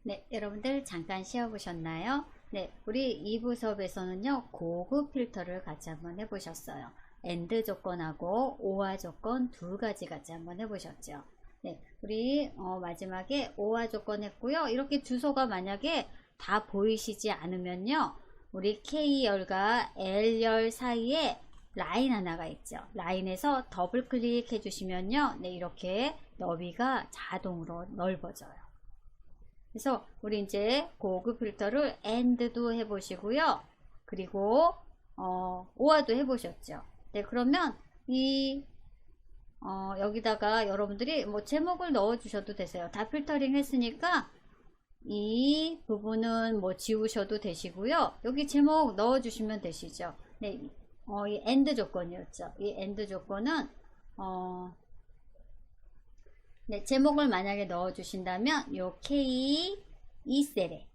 네, 여러분들 잠깐 쉬어보셨나요? 네, 우리 2부 수업에서는요, 고급 필터를 같이 한번 해보셨어요. AND 조건하고 OR 조건 두 가지 같이 한번 해보셨죠. 네, 우리 마지막에 OR 조건 했고요. 이렇게 주소가 만약에 다 보이시지 않으면요, 우리 K열과 L열 사이에 라인 하나가 있죠. 라인에서 더블 클릭해 주시면요, 네, 이렇게 너비가 자동으로 넓어져요. 그래서 우리 이제 고급 필터를 AND도 해보시고요. 그리고 OR도 해보셨죠. 네, 그러면 여기다가 여러분들이 뭐 제목을 넣어 주셔도 되세요. 다 필터링 했으니까 이 부분은 뭐 지우셔도 되시고요. 여기 제목 넣어 주시면 되시죠. 네, 이 AND 조건이었죠. 이 AND 조건은 네, 제목을 만약에 넣어 주신다면 요 K2셀에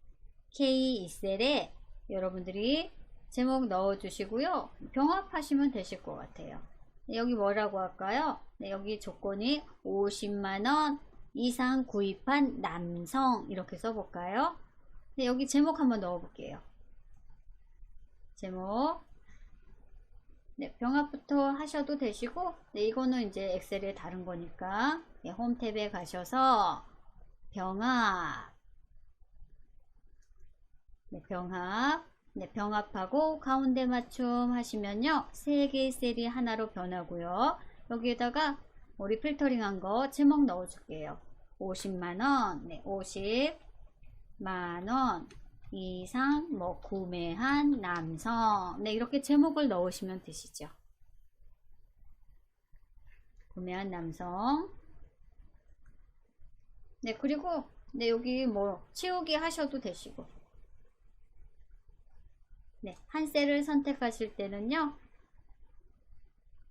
여러분들이 제목 넣어 주시고요. 병합하시면 되실 것 같아요. 네, 여기 뭐라고 할까요? 네, 여기 조건이 50만원 이상 구입한 남성 이렇게 써볼까요? 네, 여기 제목 한번 넣어 볼게요. 제목. 네, 병합부터 하셔도 되시고, 네, 이거는 이제 엑셀에 다른 거니까, 네, 홈 탭에 가셔서 병합, 네, 네, 병합하고 가운데 맞춤 하시면요, 3개의 셀이 하나로 변하고요. 여기에다가 우리 필터링 한 거 제목 넣어 줄게요. 50만원, 네, 50만원 이상 뭐 구매한 남성, 네, 이렇게 제목을 넣으시면 되시죠. 구매한 남성. 네, 그리고 네, 여기 뭐 치우기 하셔도 되시고, 네, 한 셀을 선택하실 때는요,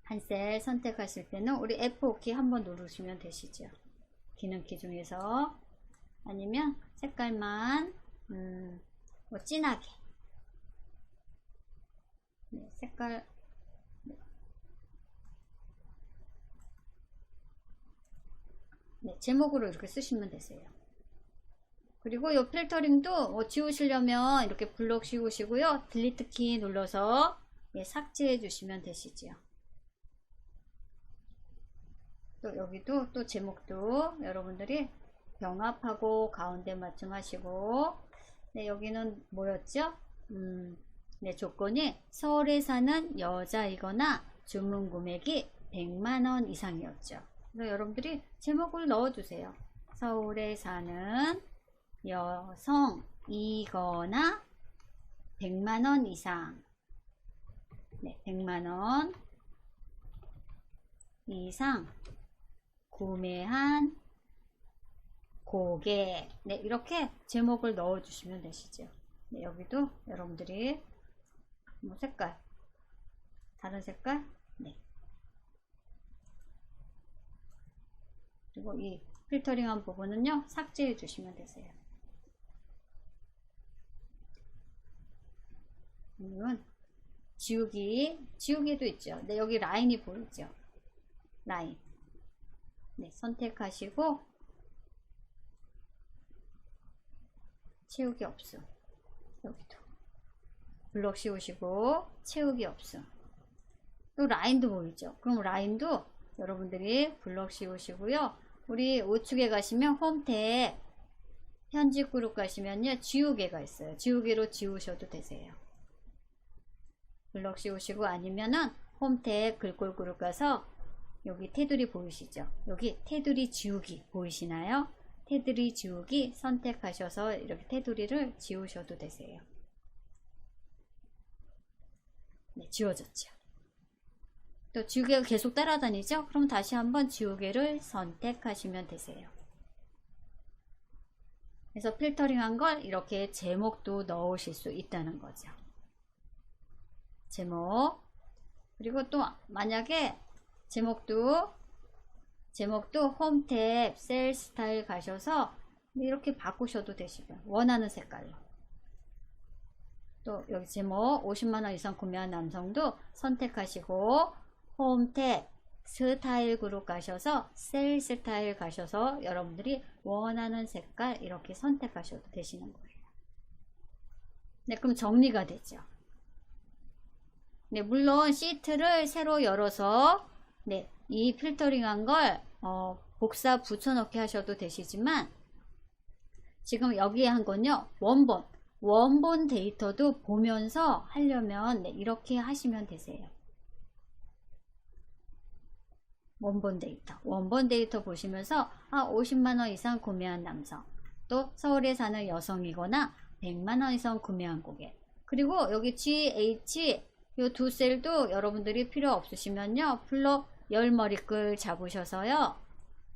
한 셀 선택하실 때는 우리 F5키 한번 누르시면 되시죠. 기능키 중에서. 아니면 색깔만 뭐 진하게, 네, 색깔, 네, 제목으로 이렇게 쓰시면 되세요. 그리고 이 필터링도 지우시려면 이렇게 블록 씌우시고요, 딜리트 키 눌러서 삭제해 주시면 되시죠. 또 여기도 또 제목도 여러분들이 병합하고 가운데 맞춤 하시고, 네, 여기는 뭐였죠? 네, 조건이 서울에 사는 여자이거나 주문 금액이 100만원 이상이었죠. 그래서 여러분들이 제목을 넣어주세요. 서울에 사는 여성이거나 100만원 이상. 네, 100만원 이상 구매한 고객. 네, 이렇게 제목을 넣어주시면 되시죠. 네, 여기도 여러분들이 뭐 색깔, 다른 색깔, 네. 그리고 이 필터링한 부분은요, 삭제해 주시면 되세요. 이건 지우기도 있죠. 네, 여기 라인이 보이죠. 라인. 네, 선택하시고 채우기 없음. 여기도 블럭 씌우시고 채우기 없음. 또 라인도 보이죠. 그럼 라인도 여러분들이 블럭 씌우시고요. 우리 우측에 가시면 홈 탭 편집 그룹 가시면요, 지우개가 있어요. 지우개로 지우셔도 되세요. 블럭 씌우시고, 아니면은 홈 탭 글꼴 그룹 가서 여기 테두리 보이시죠? 여기 테두리 지우기 보이시나요? 테두리 지우기 선택하셔서 이렇게 테두리를 지우셔도 되세요. 네, 지워졌죠. 또 지우개가 계속 따라다니죠? 그럼 다시 한번 지우개를 선택하시면 되세요. 그래서 필터링한 걸 이렇게 제목도 넣으실 수 있다는 거죠. 제목. 그리고 또 만약에 제목도 홈 탭 셀 스타일 가셔서 이렇게 바꾸셔도 되시고요. 원하는 색깔로. 또 여기 제목 50만원 이상 구매한 남성도 선택하시고 홈 탭 스타일 그룹 가셔서 셀 스타일 가셔서 여러분들이 원하는 색깔 이렇게 선택하셔도 되시는 거예요. 네, 그럼 정리가 되죠. 네, 물론 시트를 새로 열어서 네, 이 필터링한 걸 복사 붙여넣기 하셔도 되시지만, 지금 여기에 한 건요, 원본 데이터도 보면서 하려면 네, 이렇게 하시면 되세요. 원본 데이터 보시면서 50만원 이상 구매한 남성, 또 서울에 사는 여성이거나 100만원 이상 구매한 고객, 그리고 여기 GH 이 두 셀도 여러분들이 필요 없으시면요, 블럭 열머리끌 잡으셔서요,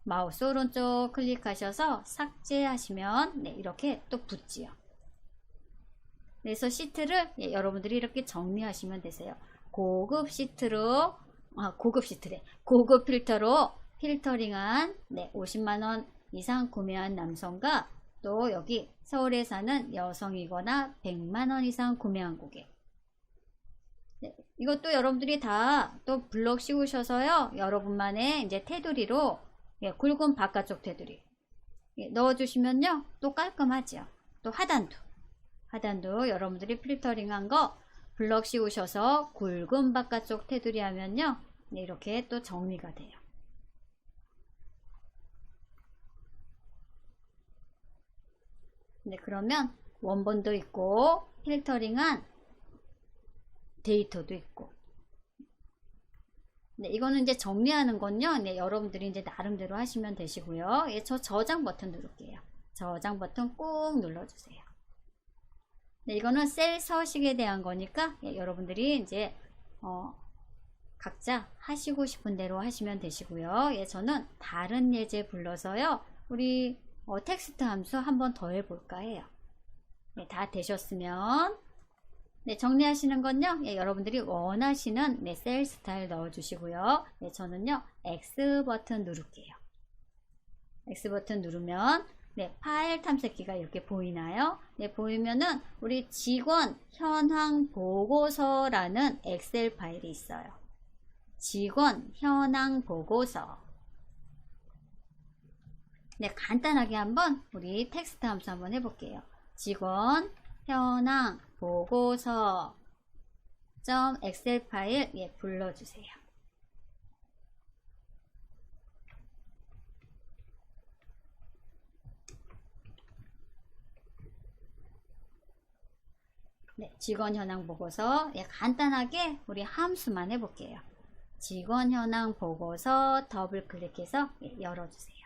마우스 오른쪽 클릭하셔서 삭제하시면 네, 이렇게 또 붙지요. 그래서 시트를 여러분들이 이렇게 정리하시면 되세요. 고급 필터로 필터링한 50만원 이상 구매한 남성과 또 여기 서울에 사는 여성이거나 100만원 이상 구매한 고객. 네, 이것도 여러분들이 다 또 블럭 씌우셔서요, 여러분만의 이제 테두리로 굵은 바깥쪽 테두리 넣어주시면요, 또 깔끔하죠. 또 하단도 여러분들이 필터링한 거 블럭 씌우셔서 굵은 바깥쪽 테두리 하면요, 네, 이렇게 또 정리가 돼요. 네, 그러면 원본도 있고 필터링한 데이터도 있고. 네, 이거는 이제 정리하는 건요, 네, 여러분들이 이제 나름대로 하시면 되시고요. 예, 저 저장 버튼 누를게요. 저장 버튼 꾹 눌러주세요. 네, 이거는 셀 서식에 대한 거니까 여러분들이 이제 각자 하시고 싶은 대로 하시면 되시고요. 예, 저는 다른 예제 불러서요, 우리 텍스트 함수 한번 더 해볼까 해요. 네, 다 되셨으면 네, 정리하시는 건요, 예, 여러분들이 원하시는 네, 셀 스타일 넣어주시고요. 네, 저는요, X 버튼 누를게요. X 버튼 누르면 네, 파일 탐색기가 이렇게 보이나요? 네, 보이면은 우리 직원 현황 보고서라는 엑셀 파일이 있어요. 직원 현황 보고서. 네, 간단하게 한번 우리 텍스트 함수 한번 해볼게요. 직원 현황 보고서 엑셀 파일 불러주세요. 네, 직원 현황 보고서 예, 간단하게 우리 함수만 해볼게요. 직원 현황 보고서 더블 클릭해서 예, 열어주세요.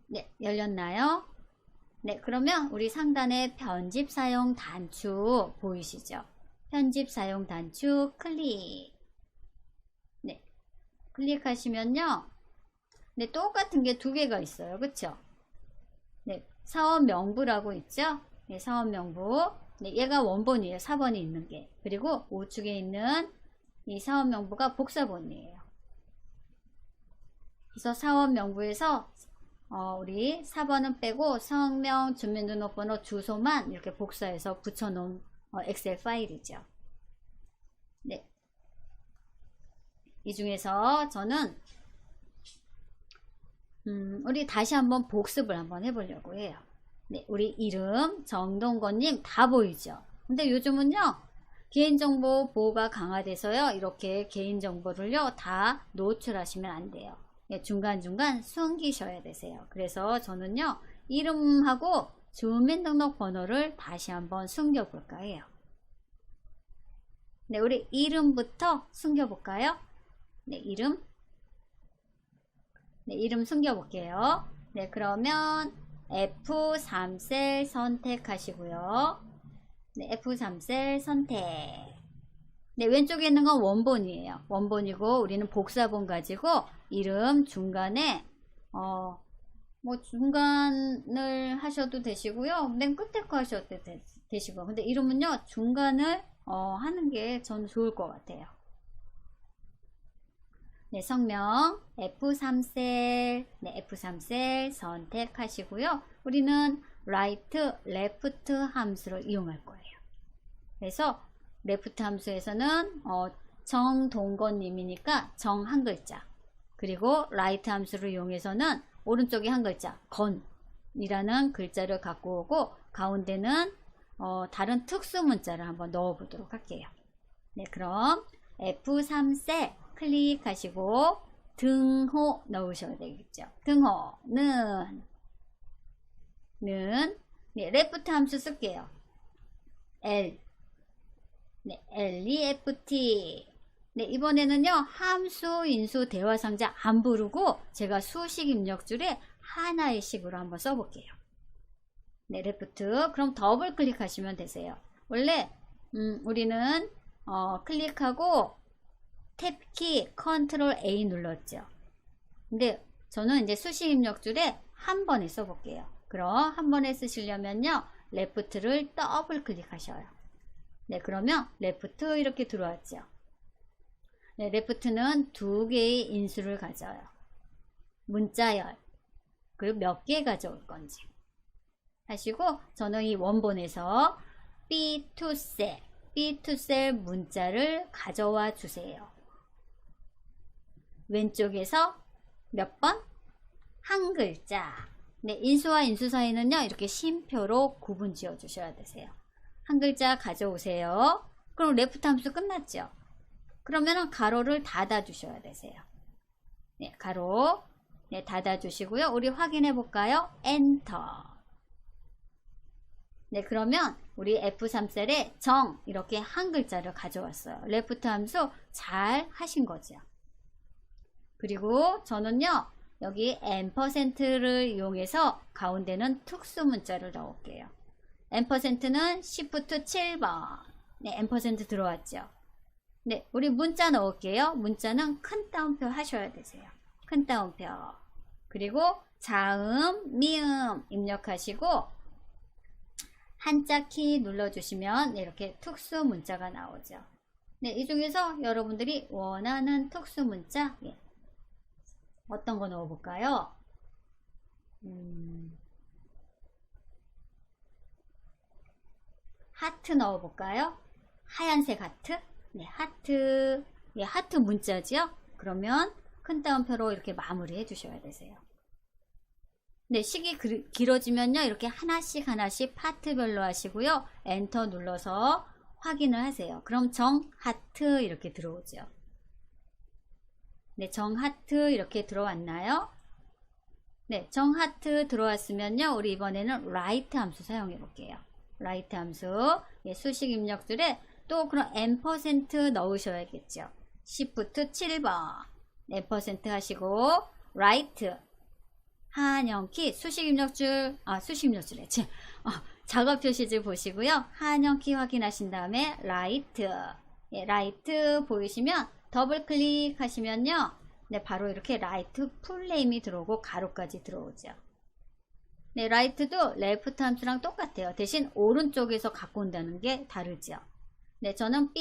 네, 열렸나요? 네, 그러면 우리 상단에 편집 사용 단축 보이시죠? 편집 사용 단축 클릭. 네, 클릭하시면요. 네, 똑같은 게 두 개가 있어요. 그쵸? 네, 사업 명부라고 있죠? 네, 사업 명부. 네, 얘가 원본이에요. 4번이 있는 게. 그리고 우측에 있는 이 사업 명부가 복사본이에요. 그래서 사업 명부에서 우리 4번은 빼고 성명, 주민등록번호, 주소만 이렇게 복사해서 붙여놓은 엑셀 파일이죠. 네. 이 중에서 저는 우리 다시 한번 복습을 한번 해보려고 해요. 네, 우리 이름 정동건님 다 보이죠? 근데 요즘은요 개인정보 보호가 강화돼서요 이렇게 개인정보를요 다 노출하시면 안 돼요. 네, 중간중간 숨기셔야 되세요. 그래서 저는요 이름하고 주민등록번호를 다시 한번 숨겨볼까 해요. 네, 우리 이름부터 숨겨볼까요? 네, 이름. 네, 이름 숨겨볼게요. 네, 그러면 F3셀 선택하시고요. 네, F3셀 선택. 네, 왼쪽에 있는 건 원본이에요. 원본이고 우리는 복사본 가지고 이름 중간에 뭐 중간을 하셔도 되시고요. 맨 끝에 거 하셔도 되시고. 근데 이름은요 중간을 하는 게 저는 좋을 것 같아요. 네, 성명 F3셀, 네, F3셀 선택하시고요. 우리는 right, left 함수를 이용할 거예요. 그래서 left 함수에서는 정동건님이니까 정 한 글자, 그리고 right 함수를 이용해서는 오른쪽에 한 글자 건이라는 글자를 갖고 오고 가운데는 다른 특수 문자를 한번 넣어 보도록 할게요. 네, 그럼 F3셀 클릭하시고 등호 넣으셔야 되겠죠. 등호는 네, 레프트 함수 쓸게요. L, 네, LEFT. 네, 이번에는요 함수, 인수, 대화상자 안 부르고 제가 수식 입력줄에 하나의 식으로 한번 써볼게요. 네, 레프트. 그럼 더블 클릭하시면 되세요. 원래 우리는 클릭하고 탭키 컨트롤 A 눌렀죠. 근데 저는 이제 수식 입력줄에 한 번에 써볼게요. 그럼 한 번에 쓰시려면요 레프트를 더블 클릭하셔요. 네, 그러면 레프트 이렇게 들어왔죠. 네, 레프트는 두 개의 인수를 가져요. 문자열, 그리고 몇 개 가져올 건지 하시고, 저는 이 원본에서 B2셀 문자를 가져와 주세요. 왼쪽에서 몇 번? 한 글자. 네, 인수와 인수 사이는요 이렇게 쉼표로 구분 지어 주셔야 되세요. 한 글자 가져오세요. 그럼 레프트 함수 끝났죠. 그러면은 가로를 닫아 주셔야 되세요. 네, 가로 네, 닫아 주시고요. 우리 확인해 볼까요? 엔터. 네, 그러면 우리 F3셀에 정 이렇게 한 글자를 가져왔어요. 레프트 함수 잘 하신 거죠. 그리고 저는요 여기 N%를 이용해서 가운데는 특수 문자를 넣을게요. N%는 Shift 7번. 네, N% 들어왔죠. 네, 우리 문자 넣을게요. 문자는 큰 따옴표 하셔야 되세요. 큰 따옴표. 그리고 자음, 미음 입력하시고 한자 키 눌러주시면 이렇게 특수 문자가 나오죠. 네, 이 중에서 여러분들이 원하는 특수 문자 어떤 거 넣어볼까요? 하트 넣어볼까요? 하얀색 하트? 네, 하트. 예, 하트 문자죠? 그러면 큰 따옴표로 이렇게 마무리 해주셔야 되세요. 네, 식이 길어지면요, 이렇게 하나씩 파트별로 하시고요. 엔터 눌러서 확인을 하세요. 그럼 정 하트 이렇게 들어오죠. 네, 정 하트 이렇게 들어왔나요? 네, 정하트 들어왔으면요. 우리 이번에는 write 함수 사용해 볼게요. write 함수. 예, 수식 입력줄에 또 그럼 n% 넣으셔야겠죠. Shift 7번. n% 하시고 write 한영키 수식 입력줄 수식 입력줄에 작업 표시줄 보시고요. 한영키 확인하신 다음에 write 예, write 보이시면 더블 클릭하시면요. 네, 바로 이렇게 write 풀네임이 들어오고 가로까지 들어오죠. 네, write도 left 함수랑 똑같아요. 대신 오른쪽에서 갖고 온다는 게 다르죠. 네, 저는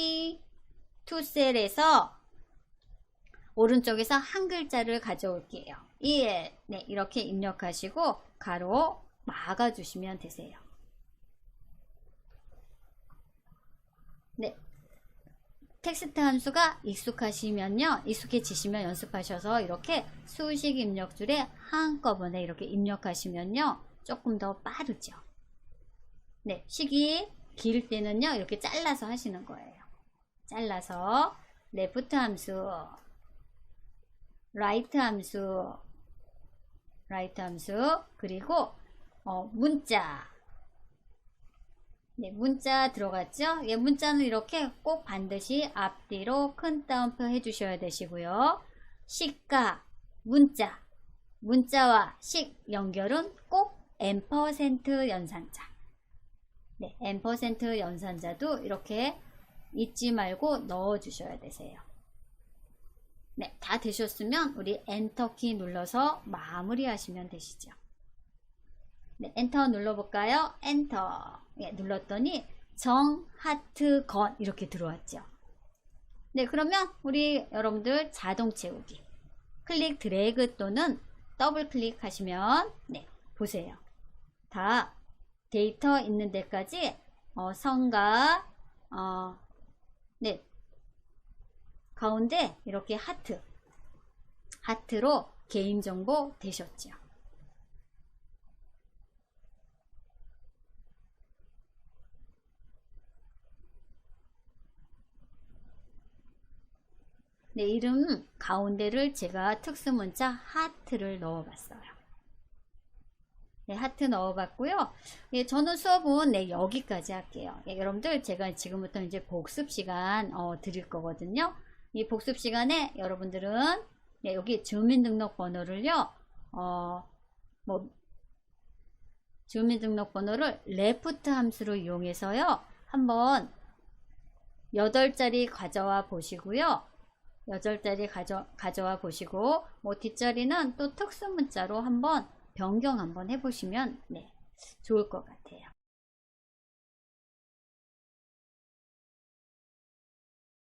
B2셀에서 오른쪽에서 한 글자를 가져올게요. 네, 이렇게 입력하시고 가로 막아주시면 되세요. 네, 텍스트 함수가 익숙해지시면 연습하셔서 이렇게 수식 입력줄에 한꺼번에 이렇게 입력하시면요. 조금 더 빠르죠. 네, 식이 길 때는요. 이렇게 잘라서 하시는 거예요. 잘라서 레프트 함수, 라이트 함수, 그리고 문자. 네, 문자 들어갔죠? 예, 문자는 이렇게 꼭 반드시 앞뒤로 큰 따옴표 해주셔야 되시고요. 식과 문자와 식 연결은 꼭 n% 연산자. 네, n% 연산자도 이렇게 잊지 말고 넣어주셔야 되세요. 네, 다 되셨으면 우리 엔터키 눌러서 마무리하시면 되시죠. 네, 엔터 눌러볼까요? 엔터. 예, 눌렀더니 정, 하트, 건 이렇게 들어왔죠. 네, 그러면 우리 여러분들 자동 채우기. 클릭 드래그 또는 더블 클릭하시면 네, 보세요. 다 데이터 있는 데까지 성과 네, 가운데 이렇게 하트로 개인정보 되셨죠. 네, 이름 가운데를 제가 특수문자 하트를 넣어봤어요. 네, 하트 넣어봤고요. 예, 저는 수업은 네, 여기까지 할게요. 예, 여러분들 제가 지금부터 이제 복습 시간 드릴 거거든요. 이 복습 시간에 여러분들은 네, 여기 주민등록번호를요. 주민등록번호를 레프트 함수로 이용해서요. 한번 8자리 가져와 보시고요. 8자리 가져와 보시고 뒷자리는 또 특수문자로 한번 변경 한번 해보시면 네, 좋을 것 같아요.